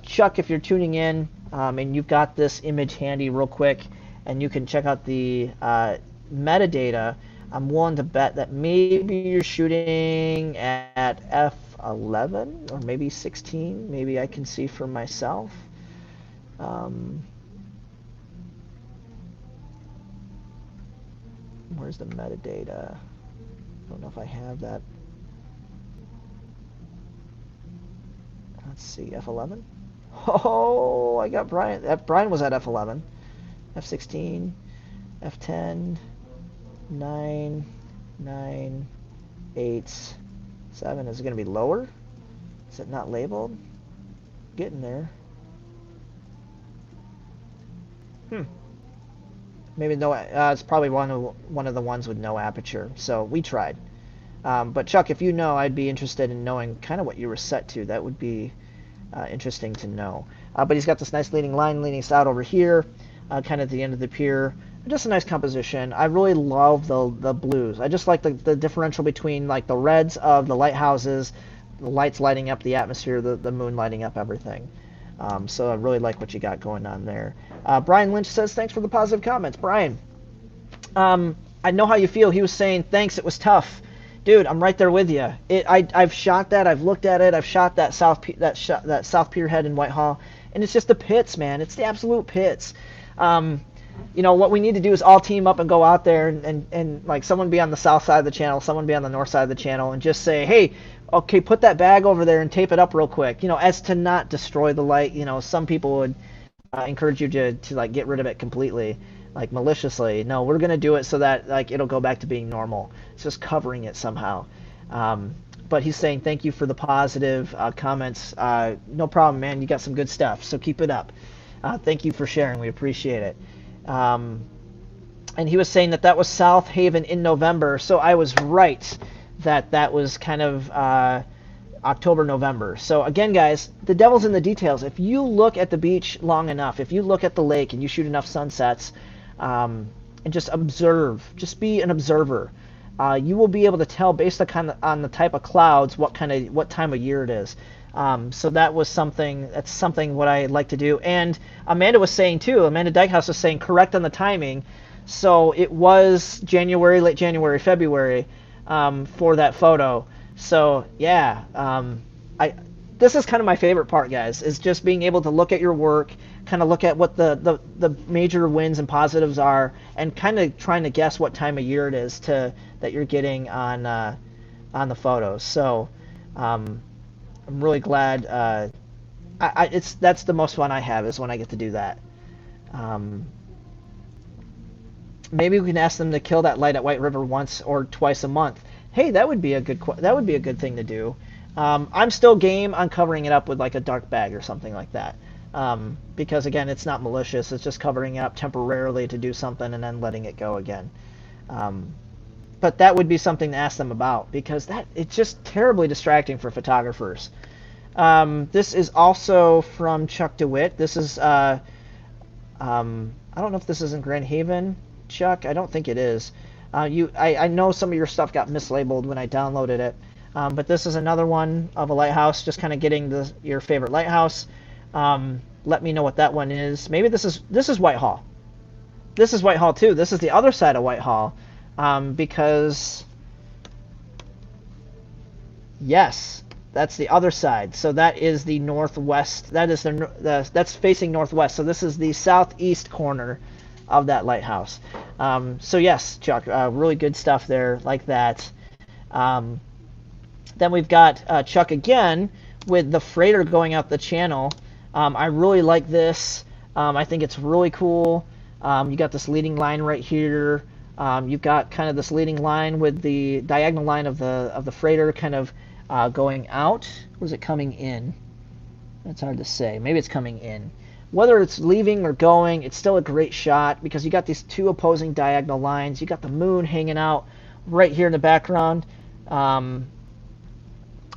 Chuck, if you're tuning in and you've got this image handy real quick, and you can check out the metadata, I'm willing to bet that maybe you're shooting at f11 or maybe 16. Maybe I can see for myself. Where's the metadata? I don't know if I have that. Let's see, F11. Oh, I got Brian. Brian was at F11. F16, F10, 9, 9, 8, 7. Is it going to be lower? Is it not labeled? Getting there. Maybe no. It's probably one of the ones with no aperture. So we tried. But Chuck, if you know, I'd be interested in knowing kind of what you were set to. That would be interesting to know. But he's got this nice leading line leading us out over here, kind of at the end of the pier. just a nice composition. I really love the blues. I just like the differential between like the reds of the lighthouses, the lights lighting up the atmosphere, the moon lighting up everything. So I really like what you got going on there. Brian Lynch says, thanks for the positive comments. Brian, I know how you feel. He was saying, thanks, it was tough. Dude, I'm right there with you. I've shot that. I've looked at it. I've shot that South Pier head in Whitehall, and it's just the pits, man. It's the absolute pits. What we need to do is all team up and go out there and like someone be on the south side of the channel, someone be on the north side of the channel, and just say, hey, okay, put that bag over there and tape it up real quick. As to not destroy the light. Some people would encourage you to like get rid of it completely, like maliciously. No, we're gonna do it so that like it'll go back to being normal. It's just covering it somehow. But he's saying thank you for the positive comments. No problem, man. You got some good stuff, so keep it up. Thank you for sharing. We appreciate it. And he was saying that was South Haven in November, so I was right that was kind of October, November. So again, guys, the devil's in the details. If you look at the beach long enough, if you look at the lake and you shoot enough sunsets, and just observe, just be an observer, you will be able to tell based on the type of clouds what time of year it is. So that's something what I like to do. And Amanda was saying too, Amanda Dykehouse was saying correct on the timing. So it was late January, February, for that photo. So yeah, this is kind of my favorite part, guys, is just being able to look at your work, kind of look at what the major wins and positives are, and kind of trying to guess what time of year it is that you're getting on the photos. So I'm really glad. That's the most fun I have is when I get to do that. Maybe we can ask them to kill that light at White River once or twice a month. Hey, that would be a good thing to do. I'm still game on covering it up with like a dark bag or something like that. Because again, it's not malicious. It's just covering it up temporarily to do something and then letting it go again. But that would be something to ask them about, because it's just terribly distracting for photographers. This is also from Chuck DeWitt. This is I don't know if this is in Grand Haven, Chuck. I don't think it is. I know some of your stuff got mislabeled when I downloaded it, but this is another one of a lighthouse. Just kind of getting your favorite lighthouse. Let me know what that one is. Maybe this is Whitehall. This is Whitehall too. This is the other side of Whitehall. Because yes, that's the other side. So that is the northwest. That is that's facing northwest. So this is the southeast corner of that lighthouse. So yes, Chuck, really good stuff there, like that. Then we've got Chuck again with the freighter going out the channel. I really like this. I think it's really cool. You got this leading line right here. You've got kind of this leading line with the diagonal line of the freighter kind of going out. Or is it coming in? It's hard to say. Maybe it's coming in. Whether it's leaving or going, it's still a great shot because you got these two opposing diagonal lines. You got the moon hanging out right here in the background. I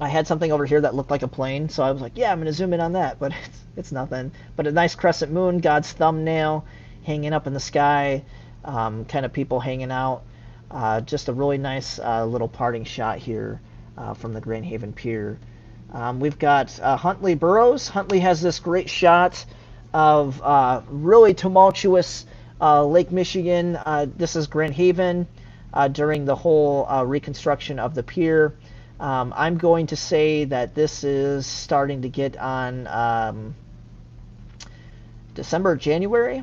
had something over here that looked like a plane, so I was like, yeah, I'm going to zoom in on that, but it's nothing. But a nice crescent moon, God's thumbnail, hanging up in the sky. Kind of people hanging out. Just a really nice little parting shot here from the Grand Haven Pier. We've got Huntley Burroughs. Huntley has this great shot of really tumultuous Lake Michigan. This is Grand Haven during the whole reconstruction of the pier. I'm going to say that this is starting to get on December, January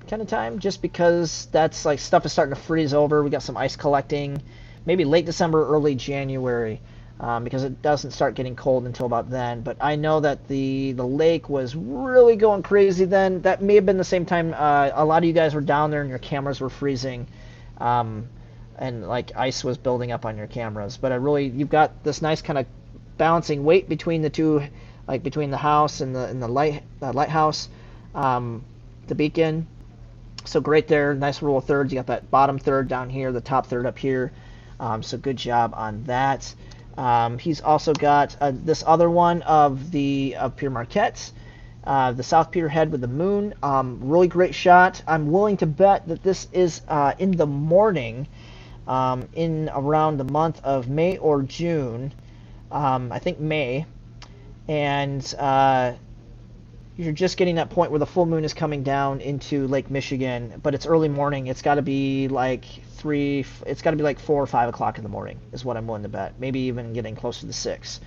kind of time, just because that's like stuff is starting to freeze over. We got some ice collecting, maybe late December, early January, because it doesn't start getting cold until about then. But I know that the lake was really going crazy then. That may have been the same time a lot of you guys were down there and your cameras were freezing, and like ice was building up on your cameras. But you've got this nice kind of balancing weight between the two, like between the house and the lighthouse, the beacon. So great there, nice rule of thirds. You got that bottom third down here, the top third up here. So good job on that. He's also got this other one of Pier Marquette. The South Pier head with the moon. Really great shot. I'm willing to bet that this is in the morning, in around the month of May or June. I think May. And you're just getting that point where the full moon is coming down into Lake Michigan, but it's early morning. It's got to be like 4 or 5 o'clock in the morning is what I'm willing to bet. Maybe even getting close to the 6.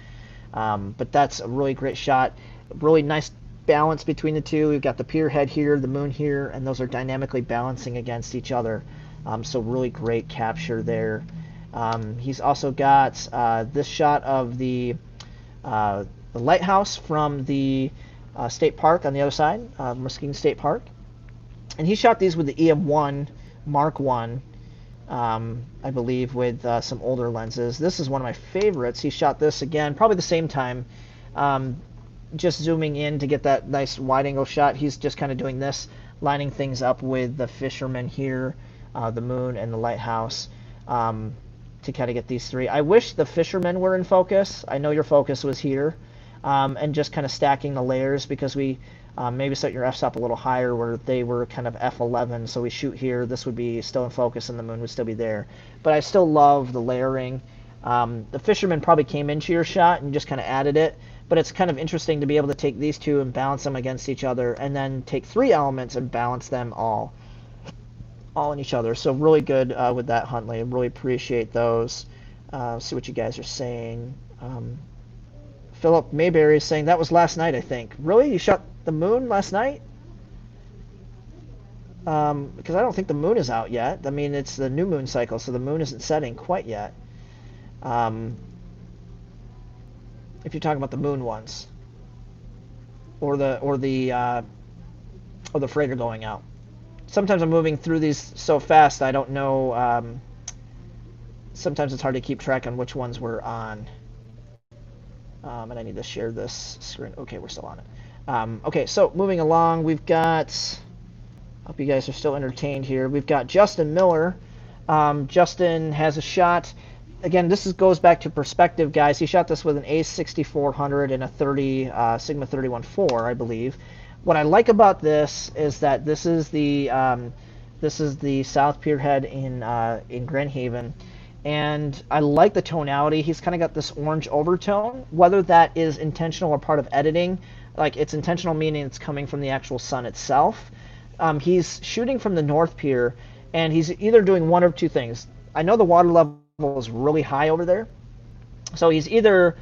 But that's a really great shot. Really nice balance between the two. We've got the pier head here, the moon here, and those are dynamically balancing against each other. So really great capture there. He's also got this shot of the lighthouse from the state park on the other side, Muskegon State Park. And he shot these with the EM1 Mark 1, I believe, with some older lenses. This is one of my favorites. He shot this again, probably the same time, just zooming in to get that nice wide angle shot. He's just kind of doing this, lining things up with the fisherman here, the moon, and the lighthouse, to kind of get these three. I wish the fishermen were in focus. I know your focus was here, and just kind of stacking the layers, because we maybe set your f-stop a little higher where they were kind of f11, so we shoot here, this would be still in focus and the moon would still be there. But I still love the layering. The fisherman probably came into your shot and just kind of added it, but it's kind of interesting to be able to take these two and balance them against each other, and then take 3 elements and balance them all in each other. So really good with that, Huntley. I really appreciate those. See what you guys are saying. Philip Mayberry is saying that was last night, I think. Really? You shot the moon last night? Because I don't think the moon is out yet. I mean, it's the new moon cycle, so the moon isn't setting quite yet. If you're talking about the moon ones, or the freighter going out. Sometimes I'm moving through these so fast I don't know. Sometimes it's hard to keep track on which ones we're on. And I need to share this screen. Okay, we're still on it. Okay, so moving along, we've got, hope you guys are still entertained here. We've got Justin Miller. Justin has a shot. Again, this goes back to perspective, guys. He shot this with an A6400 and a 30 Sigma 31-4, I believe. What I like about this is that this is the South Pier head in Grand Haven. And I like the tonality. He's kind of got this orange overtone. Whether that is intentional or part of editing, like it's intentional meaning it's coming from the actual sun itself. He's shooting from the North Pier, and he's either doing one of two things. I know the water level is really high over there, so he's either,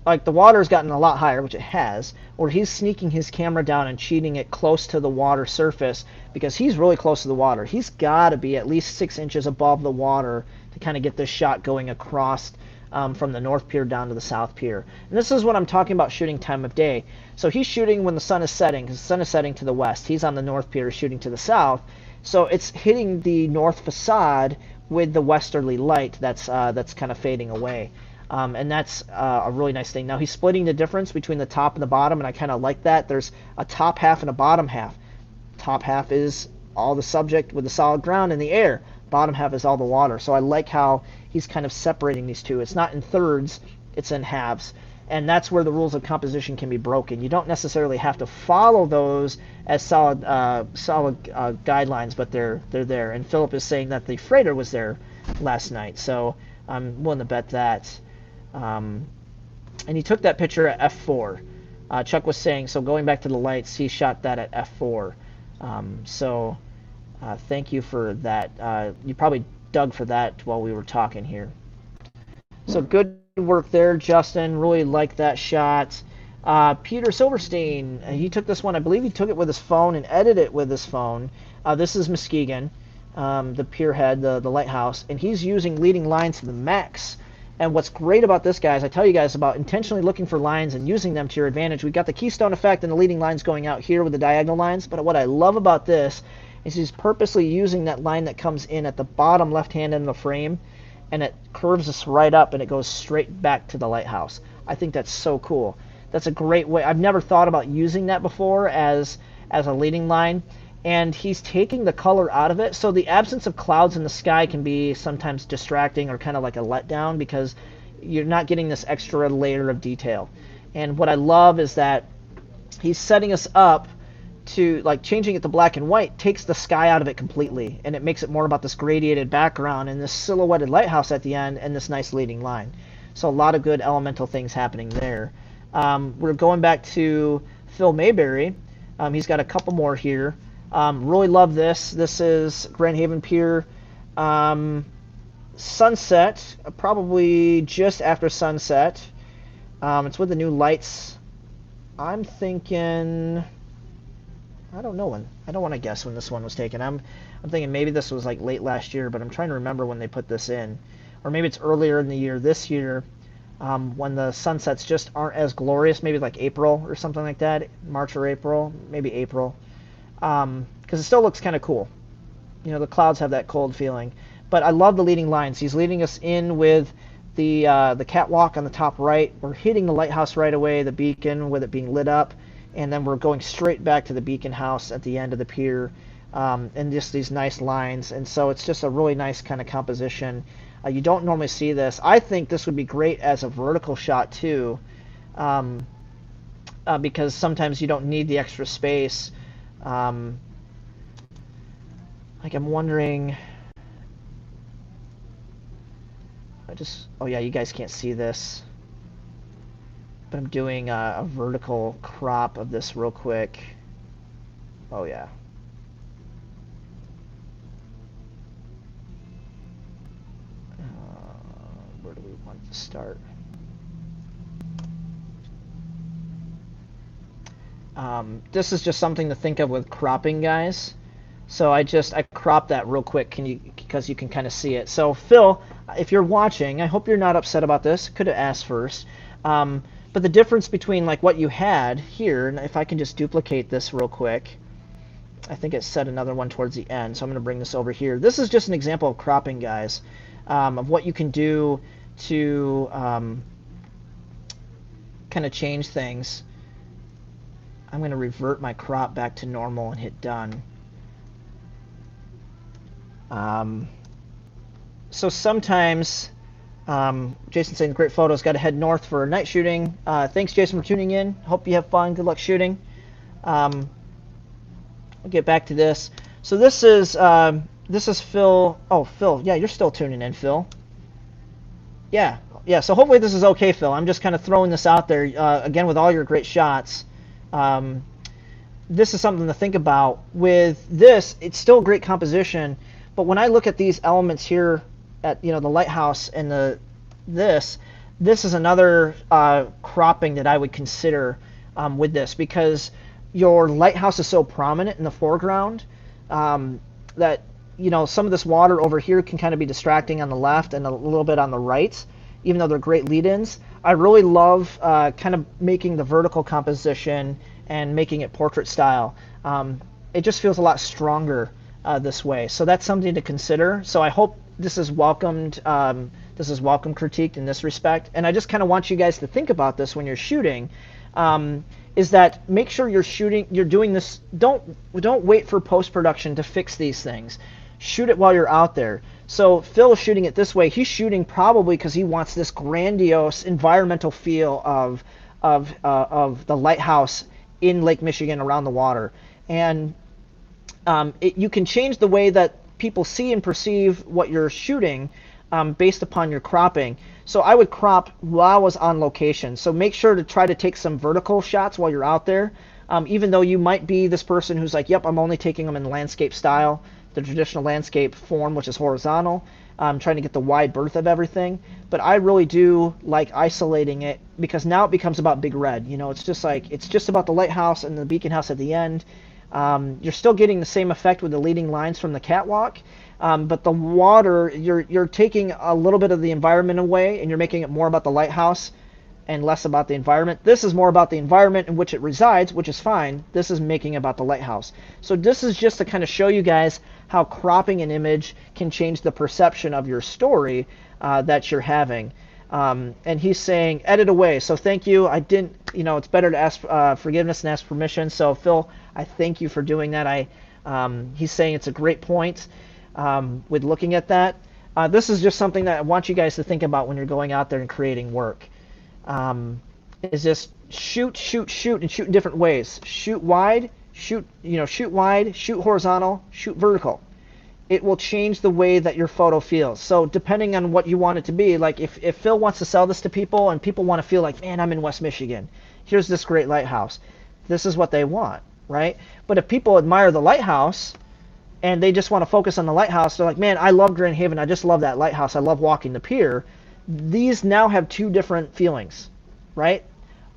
like, the water's gotten a lot higher, which it has, or he's sneaking his camera down and cheating it close to the water surface, because he's really close to the water. He's got to be at least 6 inches above the water to kind of get this shot going across from the North Pier down to the South Pier. And this is what I'm talking about shooting time of day. So he's shooting when the sun is setting, because the sun is setting to the west. He's on the North Pier shooting to the south. So it's hitting the north facade with the westerly light that's kind of fading away. And that's a really nice thing. Now he's splitting the difference between the top and the bottom, and I kind of like that. There's a top half and a bottom half. Top half is all the subject with the solid ground in the air. Bottom half is all the water. So I like how he's kind of separating these two. It's not in thirds, it's in halves. And that's where the rules of composition can be broken. You don't necessarily have to follow those as solid guidelines, but they're there. And Philip is saying that the freighter was there last night, so I'm willing to bet that. And he took that picture at f4. Chuck was saying, so going back to the lights, he shot that at f4. Thank you for that. You probably dug for that while we were talking here. So good work there, Justin. Really like that shot. Peter Silverstein, he took this one. I believe he took it with his phone and edited it with his phone. This is Muskegon, the pier head, the lighthouse, and he's using leading lines to the max. And what's great about this, guys, I tell you guys about intentionally looking for lines and using them to your advantage. We've got the keystone effect and the leading lines going out here with the diagonal lines, but what I love about this is he's purposely using that line that comes in at the bottom left-hand end of the frame, and it curves us right up and it goes straight back to the lighthouse. I think that's so cool. That's a great way. I've never thought about using that before as a leading line, and he's taking the color out of it, so the absence of clouds in the sky can be sometimes distracting or kind of like a letdown because you're not getting this extra layer of detail. And what I love is that he's setting us up to, like, changing it to black and white takes the sky out of it completely, and it makes it more about this gradiated background and this silhouetted lighthouse at the end and this nice leading line. So a lot of good elemental things happening there. We're going back to Phil Mayberry. He's got a couple more here. Really love this. This is Grand Haven Pier. Sunset, probably just after sunset. It's with the new lights. I'm thinking, I don't know when. I don't want to guess when this one was taken. I'm thinking maybe this was like late last year, but I'm trying to remember when they put this in. Or maybe it's earlier in the year, this year, when the sunsets just aren't as glorious, maybe like April or something like that, March or April, maybe April, because it still looks kind of cool. You know, the clouds have that cold feeling. But I love the leading lines. He's leading us in with the catwalk on the top right. We're hitting the lighthouse right away, the beacon with it being lit up, and then we're going straight back to the beacon house at the end of the pier, and just these nice lines. And so it's just a really nice kind of composition. You don't normally see this. I think this would be great as a vertical shot too, because sometimes you don't need the extra space. Like, I'm wondering, oh yeah, you guys can't see this, but I'm doing a vertical crop of this real quick. Oh yeah. Where do we want to start? This is just something to think of with cropping, guys. So I cropped that real quick, because you can kind of see it. So Phil, if you're watching, I hope you're not upset about this. Could have asked first. But the difference between like what you had here, and if I can just duplicate this real quick, I think it said another one towards the end. So I'm going to bring this over here. This is just an example of cropping, guys, of what you can do to kind of change things. I'm going to revert my crop back to normal and hit done. So sometimes, Jason saying great photos, got to head north for night shooting. Thanks, Jason, for tuning in. Hope you have fun. Good luck shooting. I'll get back to this. So this is Phil. Oh, Phil, yeah, you're still tuning in, Phil. Yeah. So hopefully this is okay, Phil. I'm just kind of throwing this out there again with all your great shots. This is something to think about. With this, it's still great composition. But when I look at these elements here at, the lighthouse and this is another cropping that I would consider with this, because your lighthouse is so prominent in the foreground that, some of this water over here can kind of be distracting on the left and a little bit on the right, even though they're great lead-ins. I really love kind of making the vertical composition and making it portrait style. It just feels a lot stronger this way. So that's something to consider. So I hope this is welcomed. This is welcome critiqued in this respect. And I just kind of want you guys to think about this when you're shooting. Is that make sure you're doing this. Don't wait for post-production to fix these things. Shoot it while you're out there. So Phil is shooting it this way. He's shooting probably because he wants this grandiose environmental feel of the lighthouse in Lake Michigan around the water. And you can change the way that people see and perceive what you're shooting based upon your cropping. So I would crop while I was on location. So make sure to try to take some vertical shots while you're out there, even though you might be this person who's like, yep, I'm only taking them in landscape style, the traditional landscape form, which is horizontal. I'm trying to get the wide berth of everything. But I really do like isolating it, because now it becomes about Big Red. It's just about the lighthouse and the beacon house at the end. You're still getting the same effect with the leading lines from the catwalk, but the water, you're taking a little bit of the environment away, and you're making it more about the lighthouse and less about the environment. This is more about the environment in which it resides, which is fine. This is making about the lighthouse. So this is just to kind of show you guys how cropping an image can change the perception of your story that you're having. And he's saying edit away. So thank you. I didn't, it's better to ask forgiveness and ask permission. So Phil, I thank you for doing that. He's saying it's a great point with looking at that. This is just something that I want you guys to think about when you're going out there and creating work. is just shoot, shoot, shoot, and shoot in different ways. Shoot wide, shoot wide, shoot horizontal, shoot vertical. It will change the way that your photo feels. So depending on what you want it to be, like if Phil wants to sell this to people and people want to feel like, man, I'm in West Michigan, here's this great lighthouse. This is what they want, right? But if people admire the lighthouse and they just want to focus on the lighthouse, they're like, man, I love Grand Haven. I just love that lighthouse. I love walking the pier. These now have two different feelings, right?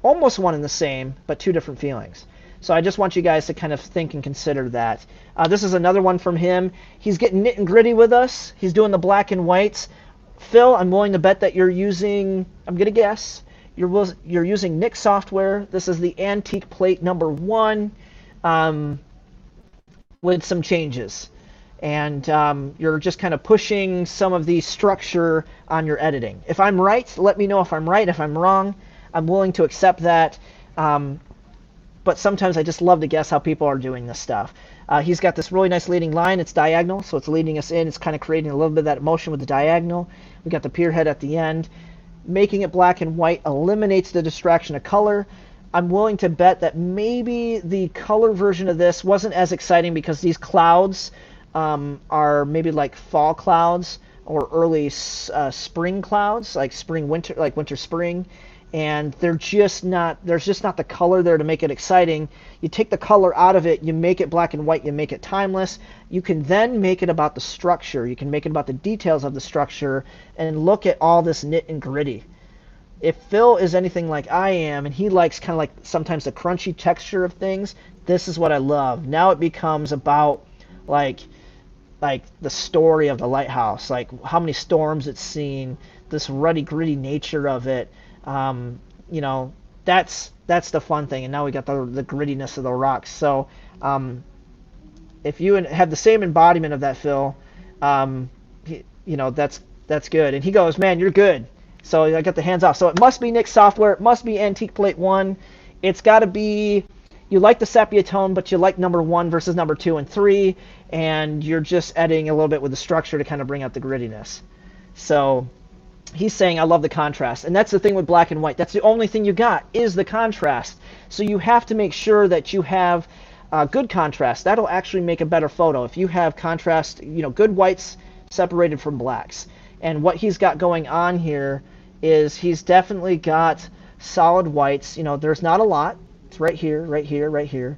Almost one and the same, but two different feelings. So I just want you guys to kind of think and consider that. This is another one from him. He's getting nit and gritty with us. He's doing the black and whites. Phil, I'm willing to bet that you're using, I'm going to guess, you're using Nik software. This is the antique plate number 1 with some changes. And you're just kind of pushing some of the structure on your editing. If I'm right, let me know if I'm right. If I'm wrong, I'm willing to accept that. But sometimes I just love to guess how people are doing this stuff. He's got this really nice leading line. It's diagonal, so it's leading us in. It's kind of creating a little bit of that motion with the diagonal. We got the pier head at the end. Making it black and white eliminates the distraction of color. I'm willing to bet that maybe the color version of this wasn't as exciting because these clouds are maybe like fall clouds or early spring clouds, like spring winter, like winter spring. And there's just not the color there to make it exciting. You take the color out of it, you make it black and white, you make it timeless. You can then make it about the structure. You can make it about the details of the structure and look at all this nit and gritty. If Phil is anything like I am, and he likes kind of like sometimes the crunchy texture of things, this is what I love. Now it becomes about like the story of the lighthouse, like how many storms it's seen, this ruddy, gritty nature of it. You know, that's the fun thing. And now we got the grittiness of the rocks. So if you have the same embodiment of that, Phil, you know, that's good. And he goes, man, you're good. So I got the hands off. So it must be Nik software. It must be Antique Plate 1. It's got to be, you like the sepia tone, but you like number 1 versus number 2 and 3. And you're just editing a little bit with the structure to kind of bring out the grittiness. So he's saying, I love the contrast. And that's the thing with black and white. That's the only thing you got is the contrast. So you have to make sure that you have good contrast. That'll actually make a better photo. If you have contrast, you know, good whites separated from blacks. And what he's got going on here is he's definitely got solid whites. You know, there's not a lot. It's right here, right here, right here.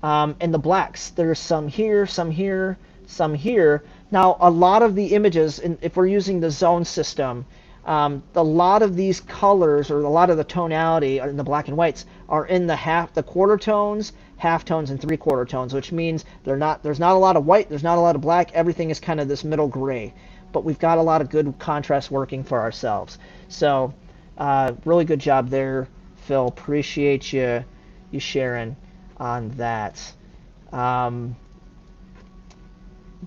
And the blacks, there's some here, some here, some here. Now, a lot of the images, if we're using the zone system, a lot of these colors or a lot of the tonality in the black and whites are in the quarter tones, half tones, and 3/4 tones, which means there's not a lot of white, there's not a lot of black. Everything is kind of this middle gray, but we've got a lot of good contrast working for ourselves. So really good job there, Phil. Appreciate you sharing on that.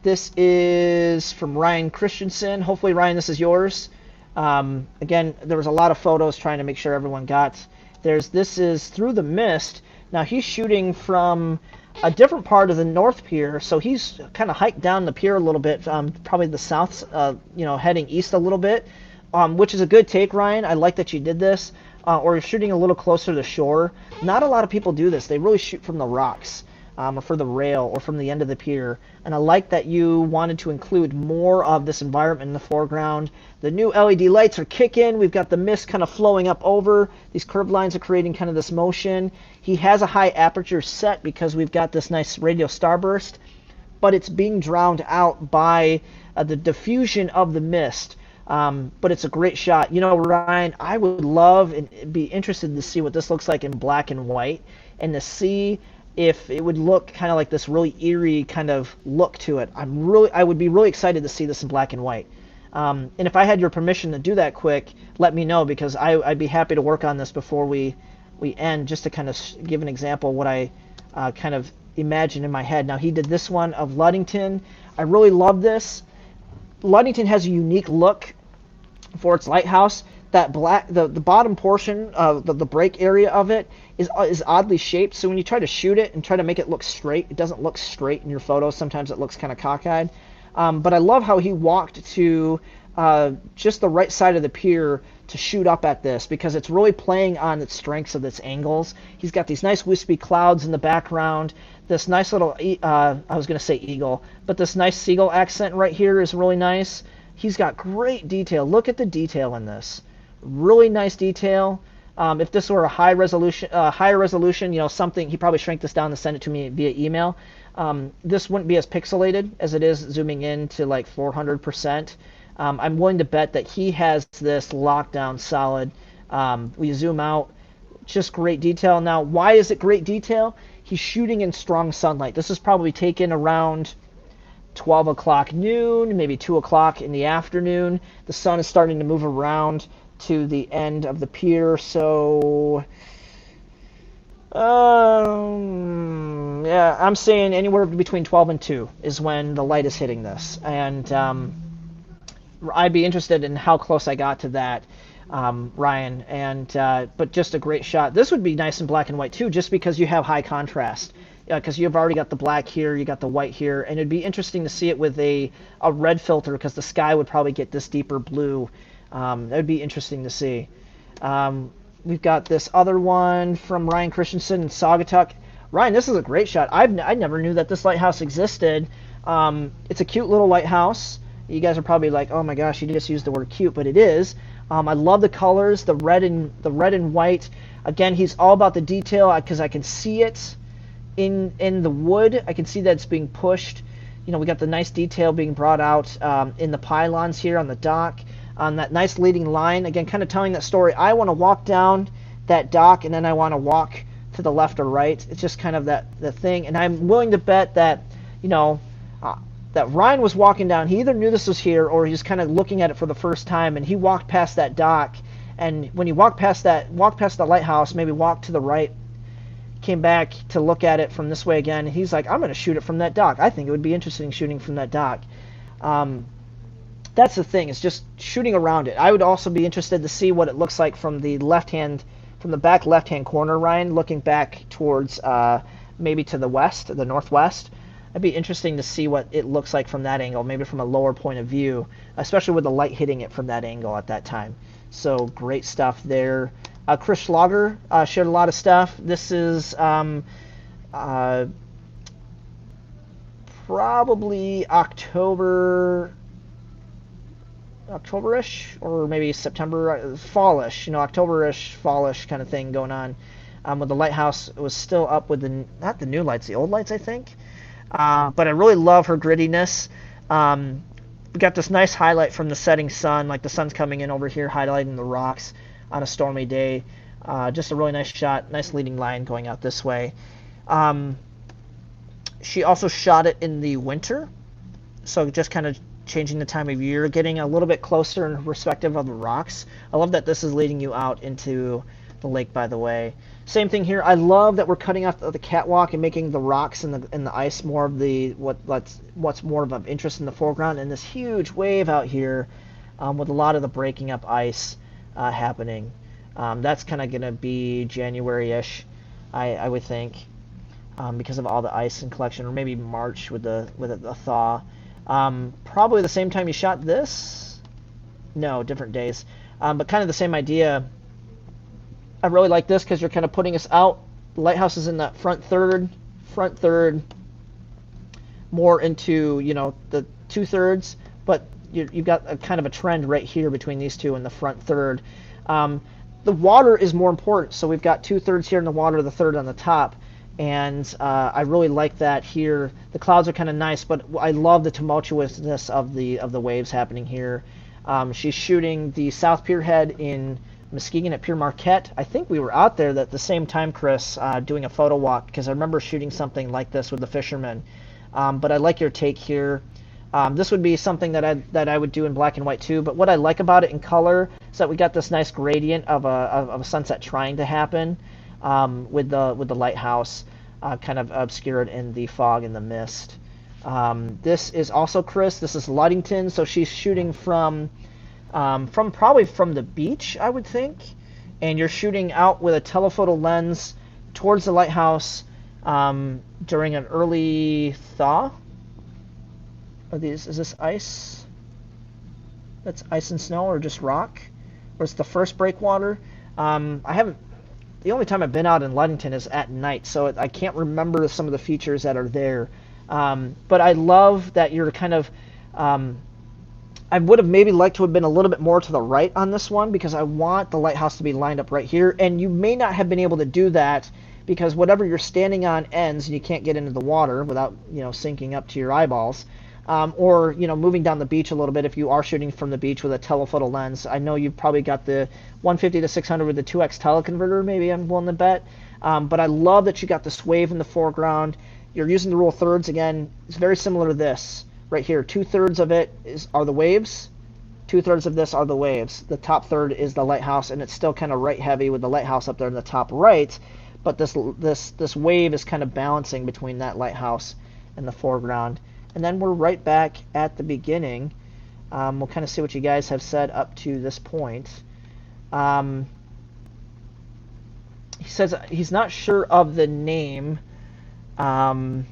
This is from Ryan Christensen. Hopefully, Ryan, this is yours. Again, there was a lot of photos trying to make sure everyone got. This is Through the Mist. Now he's shooting from a different part of the North Pier, so he's kind of hiked down the pier a little bit, probably the south, you know, heading east a little bit, which is a good take, Ryan. I like that you did this. Or you're shooting a little closer to the shore. Not a lot of people do this. They really shoot from the rocks. Or from the rail, or from the end of the pier. And I like that you wanted to include more of this environment in the foreground. The new LED lights are kicking. We've got the mist kind of flowing up over. These curved lines are creating kind of this motion. He has a high aperture set because we've got this nice radio starburst, but it's being drowned out by the diffusion of the mist. But it's a great shot. You know, Ryan, I would love and be interested to see what this looks like in black and white, and to see if it would look kind of like this really eerie kind of look to it. I would be really excited to see this in black and white. And if I had your permission to do that quick, let me know, because I'd be happy to work on this before we end, just to kind of give an example of what I kind of imagine in my head. Now, he did this one of Ludington. I really love this. Ludington has a unique look for its lighthouse. That black, the bottom portion of the break area of it is oddly shaped. So when you try to shoot it and try to make it look straight, it doesn't look straight in your photos. Sometimes it looks kind of cockeyed. But I love how he walked to just the right side of the pier to shoot up at this, because it's really playing on its strengths of its angles. He's got these nice wispy clouds in the background, this nice little, I was going to say eagle, but this nice seagull accent right here is really nice. He's got great detail. Look at the detail in this. Really nice detail. If this were a higher resolution, you know, something, he probably shrank this down and sent it to me via email. This wouldn't be as pixelated as it is zooming in to like 400%. I'm willing to bet that he has this locked down solid. We zoom out, just great detail. Now, why is it great detail? He's shooting in strong sunlight. This is probably taken around 12 o'clock noon, maybe 2 o'clock in the afternoon. The sun is starting to move around to the end of the pier, so yeah, I'm saying anywhere between 12 and 2 is when the light is hitting this, and I'd be interested in how close I got to that, Ryan, and but just a great shot. This would be nice in black and white too, just because you have high contrast, because you've already got the black here, you got the white here, and it'd be interesting to see it with a red filter, because the sky would probably get this deeper blue. That would be interesting to see. We've got this other one from Ryan Christensen in Saugatuck. Ryan, this is a great shot. I never knew that this lighthouse existed. It's a cute little lighthouse. You guys are probably like, oh my gosh, you just used the word cute, but it is. I love the colors, the red and white. Again, he's all about the detail, because I can see it in the wood. I can see that it's being pushed. You know, we got the nice detail being brought out in the pylons here on the dock. On that nice leading line, again, kind of telling that story. I want to walk down that dock, and then I want to walk to the left or right. It's just kind of the thing. And I'm willing to bet that, you know, that Ryan was walking down. He either knew this was here, or he's kind of looking at it for the first time, and he walked past that dock. And when he walked past the lighthouse, maybe walked to the right, came back to look at it from this way again, and he's like, I'm going to shoot it from that dock. I think it would be interesting shooting from that dock. That's the thing, it's just shooting around it. I would also be interested to see what it looks like from the back left-hand corner, Ryan, looking back towards maybe to the west, the northwest. It'd be interesting to see what it looks like from that angle, maybe from a lower point of view, especially with the light hitting it from that angle at that time. So great stuff there. Chris Schlager shared a lot of stuff. This is probably October-ish, or maybe September, fallish, you know, October-ish, fallish kind of thing going on. With the lighthouse, it was still up with not the new lights, the old lights, I think. But I really love her grittiness. We got this nice highlight from the setting sun, like the sun's coming in over here, highlighting the rocks on a stormy day. Just a really nice shot, nice leading line going out this way. She also shot it in the winter, so just kind of changing the time of year, getting a little bit closer in perspective of the rocks. I love that this is leading you out into the lake, by the way. Same thing here. I love that we're cutting off the catwalk and making the rocks and the ice more of what's more of interest in the foreground, and this huge wave out here with a lot of the breaking up ice happening. That's kind of going to be January-ish, I would think, because of all the ice and collection, or maybe March with the thaw. Probably the same time you shot this? No, different days. But kind of the same idea. I really like this because you're kind of putting us out. The lighthouse is in that front third, more into, you know, the 2/3, but you've got a kind of a trend right here between these two in the front third. The water is more important, so we've got 2/3 here in the water, the third on the top. And I really like that here. The clouds are kind of nice, but I love the tumultuousness of the waves happening here. She's shooting the South Pier head in Muskegon at Pier Marquette. I think we were out there at the same time, Chris, doing a photo walk, because I remember shooting something like this with the fishermen. But I like your take here. This would be something that I would do in black and white too. But what I like about it in color is that we got this nice gradient of a sunset trying to happen. With the lighthouse kind of obscured in the fog and the mist. This is also Chris. This is Ludington, so she's shooting from probably from the beach, I would think. And you're shooting out with a telephoto lens towards the lighthouse during an early thaw. Is this ice? that's ice and snow or just rock, or it's the first breakwater. I haven't. The only time I've been out in Ludington is at night, so I can't remember some of the features that are there. But I love that you're kind of. I would have maybe liked to have been a little bit more to the right on this one because I want the lighthouse to be lined up right here, and you may not have been able to do that because whatever you're standing on ends and you can't get into the water without sinking up to your eyeballs. Or moving down the beach a little bit if you are shooting from the beach with a telephoto lens. I know you've probably got the 150 to 600 with the 2x teleconverter, maybe I'm willing to bet. But I love that you got this wave in the foreground. You're using the rule of thirds again. It's very similar to this right here. 2/3 of it are the waves. 2/3 of this are the waves. The top third is the lighthouse, and it's still kind of right heavy with the lighthouse up there in the top right. But this wave is kind of balancing between that lighthouse and the foreground. And then we're right back at the beginning. We'll kind of see what you guys have said up to this point. He says he's not sure of the name. Oh,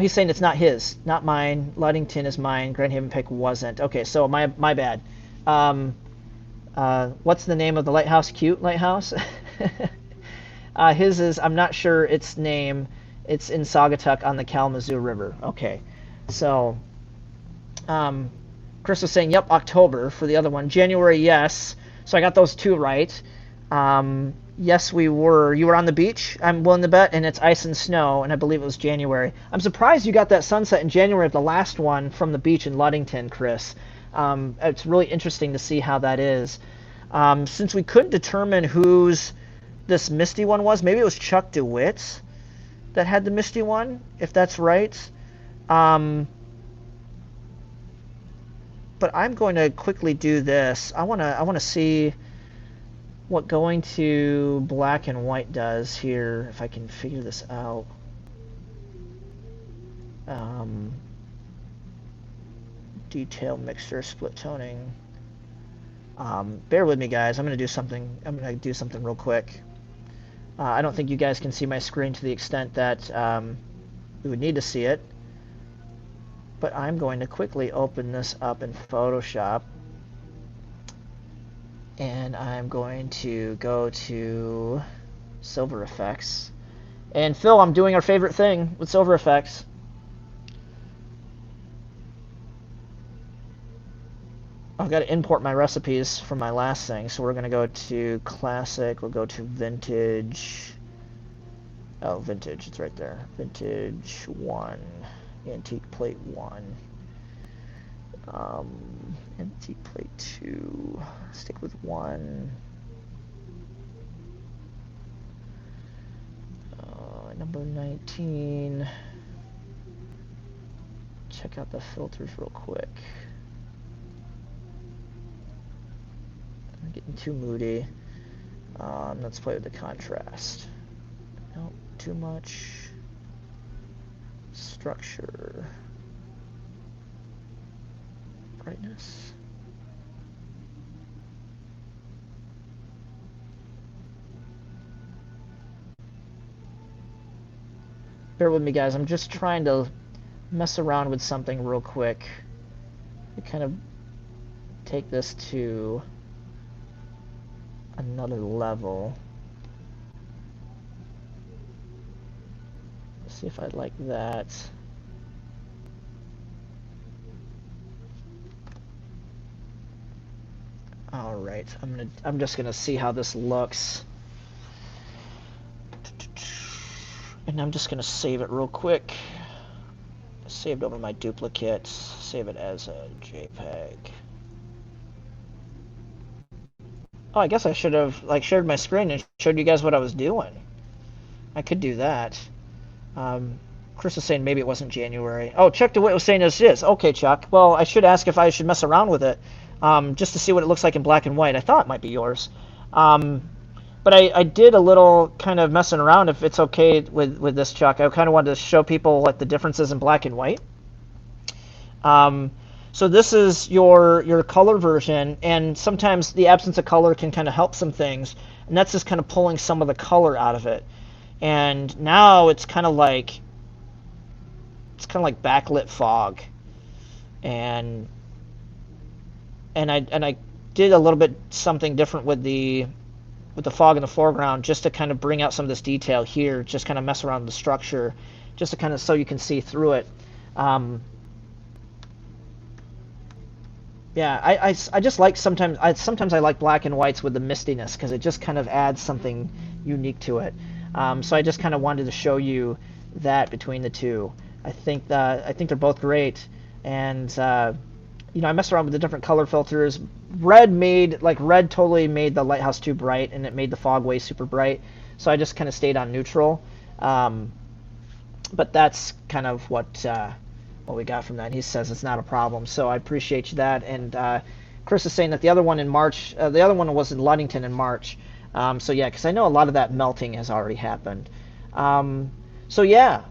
he's saying it's not his, not mine. Ludington is mine. Grand Haven Pike wasn't. Okay, so my bad. What's the name of the lighthouse? Cute Lighthouse? His is, I'm not sure its name. It's in Saugatuck on the Kalamazoo River. Okay, so Chris was saying, yep, October for the other one. January, yes. So I got those two right. Yes, we were. You were on the beach, I'm willing to bet, and it's ice and snow, and I believe it was January. I'm surprised you got that sunset in January of the last one from the beach in Ludington, Chris. It's really interesting to see how that is. Since we couldn't determine whose this Misty one was, maybe it was Chuck DeWitt's that had the Misty one, if that's right. But I'm going to quickly do this. I want to see what going to black and white does here, if I can figure this out. Detail mixture, split toning. Bear with me, guys. I'm gonna do something real quick. I don't think you guys can see my screen to the extent that we would need to see it, but I'm going to quickly open this up in Photoshop, and I'm going to go to Silver Effects. And Phil, I'm doing our favorite thing with Silver Effects. I've got to import my recipes from my last thing, so we're going to go to Classic, we'll go to Vintage. Oh, Vintage, it's right there. Vintage 1, Antique Plate 1. Antique Plate 2, stick with 1. Number 19. Check out the filters real quick. I'm getting too moody. Let's play with the contrast. Nope, too much. Structure. Brightness. Bear with me, guys. I'm just trying to mess around with something real quick. To kind of take this to another level. Let's see if I like that. All right, I'm just gonna see how this looks, and I'm just gonna save it real quick. Saved over my duplicates. Save it as a JPEG. Oh, I guess I should have shared my screen and showed you guys what I was doing. I could do that. Chris is saying maybe it wasn't January. Oh, Chuck DeWitt was saying this is. Okay, Chuck. Well, I should ask if I should mess around with it, just to see what it looks like in black and white. I thought it might be yours. But I did a little kind of messing around, if it's okay with this, Chuck. I kind of wanted to show people what the difference is in black and white. So this is your color version, and sometimes the absence of color can kind of help some things, and that's just kind of pulling some of the color out of it. And now it's kind of like – backlit fog. And, and I did a little bit something different with the fog in the foreground, just to kind of bring out some of this detail here, just kind of mess around with the structure, just to kind of so you can see through it. Yeah, I just like sometimes I like black and whites with the mistiness, because it just kind of adds something unique to it. So I just kind of wanted to show you that between the two. I think they're both great, and you know, I messed around with the different color filters. Red totally made the Lighthouse too bright, and it made the fog way super bright. So I just kind of stayed on neutral. But that's kind of what we got from that. He says it's not a problem, so I appreciate that. And Chris is saying that the other one in March, the other one was in Ludington in March. So yeah, because I know a lot of that melting has already happened. So yeah,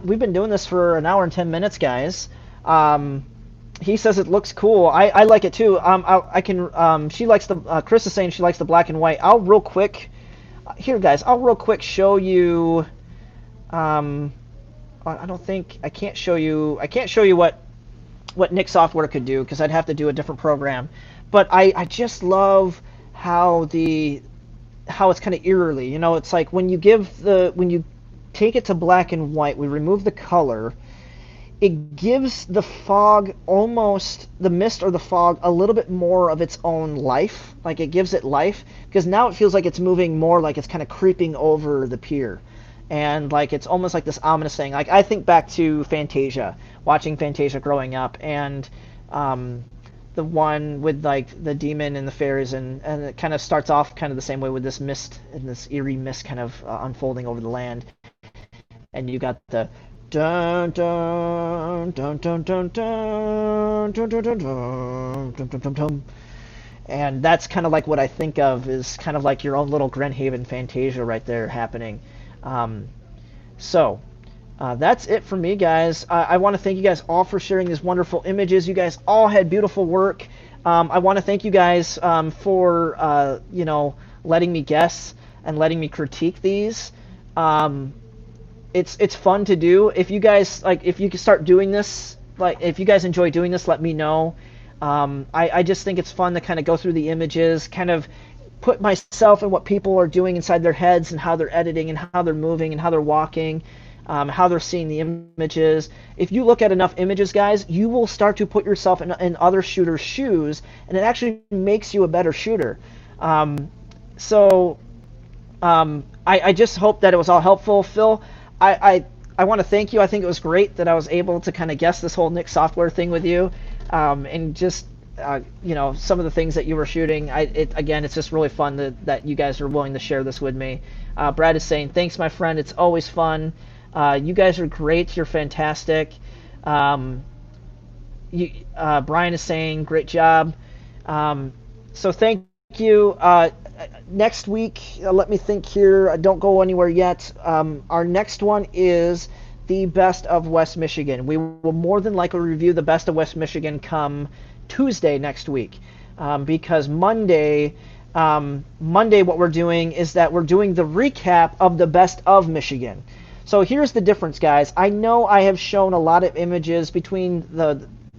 we've been doing this for an hour and 10 minutes, guys. He says it looks cool. I like it too. I can. She likes the. Chris is saying she likes the black and white. I'll real quick. Here, guys. I'll real quick show you. I don't think I can't show you. I can't show you what Nik software could do, because I'd have to do a different program. But I just love how it's kind of eerily. You know, it's like when you take it to black and white, we remove the color. It gives the fog almost, the mist or the fog, a little bit more of its own life. Like, it gives it life, because now it feels like it's moving more, like it's kind of creeping over the pier. And like it's almost like this ominous thing. Like, I think back to Fantasia, watching Fantasia growing up, and the one with like the demon and the fairies, and it kind of starts off kind of the same way with this mist and this eerie mist kind of unfolding over the land. And you got the dun dun dun dun dun dun dun dun dun dun dun dun dun. And that's kind of like what I think of is kind of like your own little Grenhaven Fantasia right there happening. So that's it for me, guys. I want to thank you guys all for sharing these wonderful images. You guys all had beautiful work. I want to thank you guys for you know, letting me guess and letting me critique these. It's fun to do. If you guys if you can start doing this, if you guys enjoy doing this, let me know. I just think it's fun to kind of go through the images, kind of put myself in what people are doing inside their heads, and how they're editing, and how they're moving, and how they're walking, how they're seeing the images. If you look at enough images, guys, you will start to put yourself in other shooters' shoes, and it actually makes you a better shooter. I just hope that it was all helpful. Phil, I want to thank you. I think it was great that I was able to kind of guess this whole Nik software thing with you, and just you know, some of the things that you were shooting. Again, it's just really fun that you guys are willing to share this with me. Brad is saying, thanks, my friend. It's always fun. You guys are great. You're fantastic. Brian is saying, great job. So thank you. Next week, let me think here. Don't go anywhere yet. Our next one is the Best of West Michigan. We will more than likely review the Best of West Michigan come Tuesday next week, because Monday what we're doing is that we're doing the recap of the Best of Michigan. So here's the difference, guys. I know I have shown a lot of images between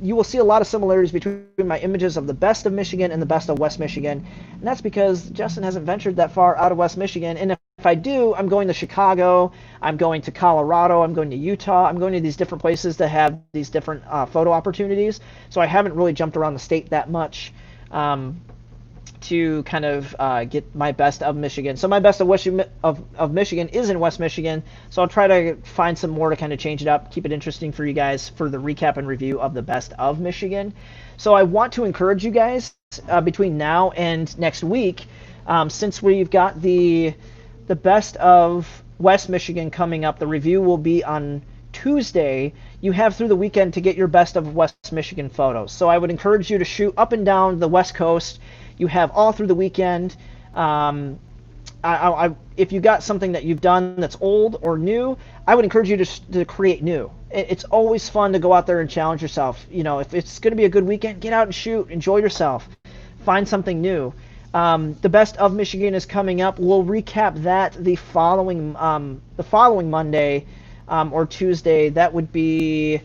you will see a lot of similarities between my images of the Best of Michigan and the Best of West Michigan, and that's because Justin hasn't ventured that far out of West Michigan. And if I do, I'm going to Chicago, I'm going to Colorado, I'm going to Utah, I'm going to these different places that have these different photo opportunities. So I haven't really jumped around the state that much to kind of get my Best of Michigan. So my Best of Michigan is in West Michigan, so I'll try to find some more to kind of change it up, keep it interesting for you guys for the recap and review of the Best of Michigan. So I want to encourage you guys between now and next week, since we've got the Best of West Michigan coming up, the review will be on Tuesday. You have through the weekend to get your Best of West Michigan photos. So I would encourage you to shoot up and down the West Coast. You have all through the weekend. If you got something that you've done that's old or new, I would encourage you to create new. It's always fun to go out there and challenge yourself. You know, if it's going to be a good weekend, get out and shoot, enjoy yourself, find something new. The Best of Michigan is coming up. We'll recap that the following Monday or Tuesday. That would be,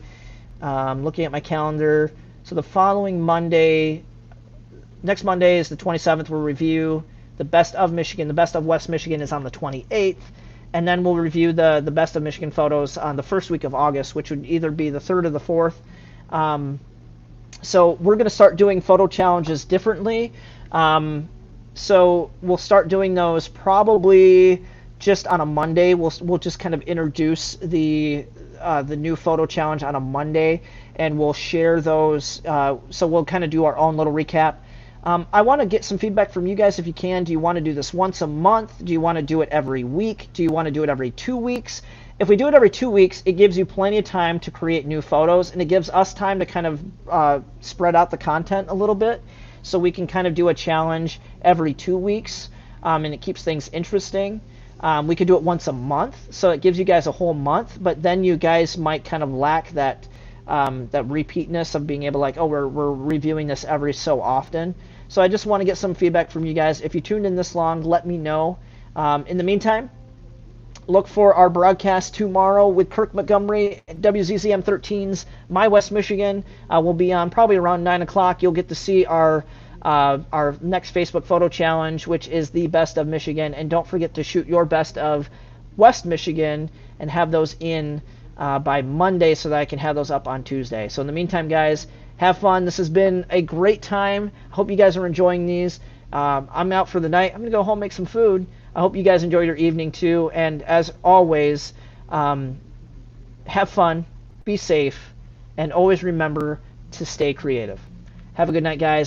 looking at my calendar, So the following Monday, next Monday is the 27th. We'll review the best of Michigan. The best of West Michigan is on the 28th. And then we'll review the best of Michigan photos on the first week of August, which would either be the 3rd or the 4th. So we're going to start doing photo challenges differently. So we'll start doing those probably just on a Monday. We'll just kind of introduce the new photo challenge on a Monday, and we'll share those. So we'll kind of do our own little recap. I want to get some feedback from you guys if you can. Do you want to do this once a month? Do you want to do it every week? Do you want to do it every 2 weeks? If we do it every 2 weeks, it gives you plenty of time to create new photos, and it gives us time to kind of spread out the content a little bit, so we can kind of do a challenge every 2 weeks, and it keeps things interesting. We could do it once a month, so it gives you guys a whole month, but then you guys might kind of lack that repeatness of being able to, like, oh, we're reviewing this every so often. So I just want to get some feedback from you guys. If you tuned in this long, let me know. In the meantime, look for our broadcast tomorrow with Kirk Montgomery, WZZM 13's My West Michigan. We'll be on probably around 9 o'clock. You'll get to see our next Facebook photo challenge, which is the best of Michigan. And don't forget to shoot your best of West Michigan and have those in by Monday so that I can have those up on Tuesday. So in the meantime, guys, have fun. This has been a great time. I hope you guys are enjoying these. I'm out for the night. I'm going to go home and make some food. I hope you guys enjoy your evening too. And as always, have fun, be safe, and always remember to stay creative. Have a good night, guys.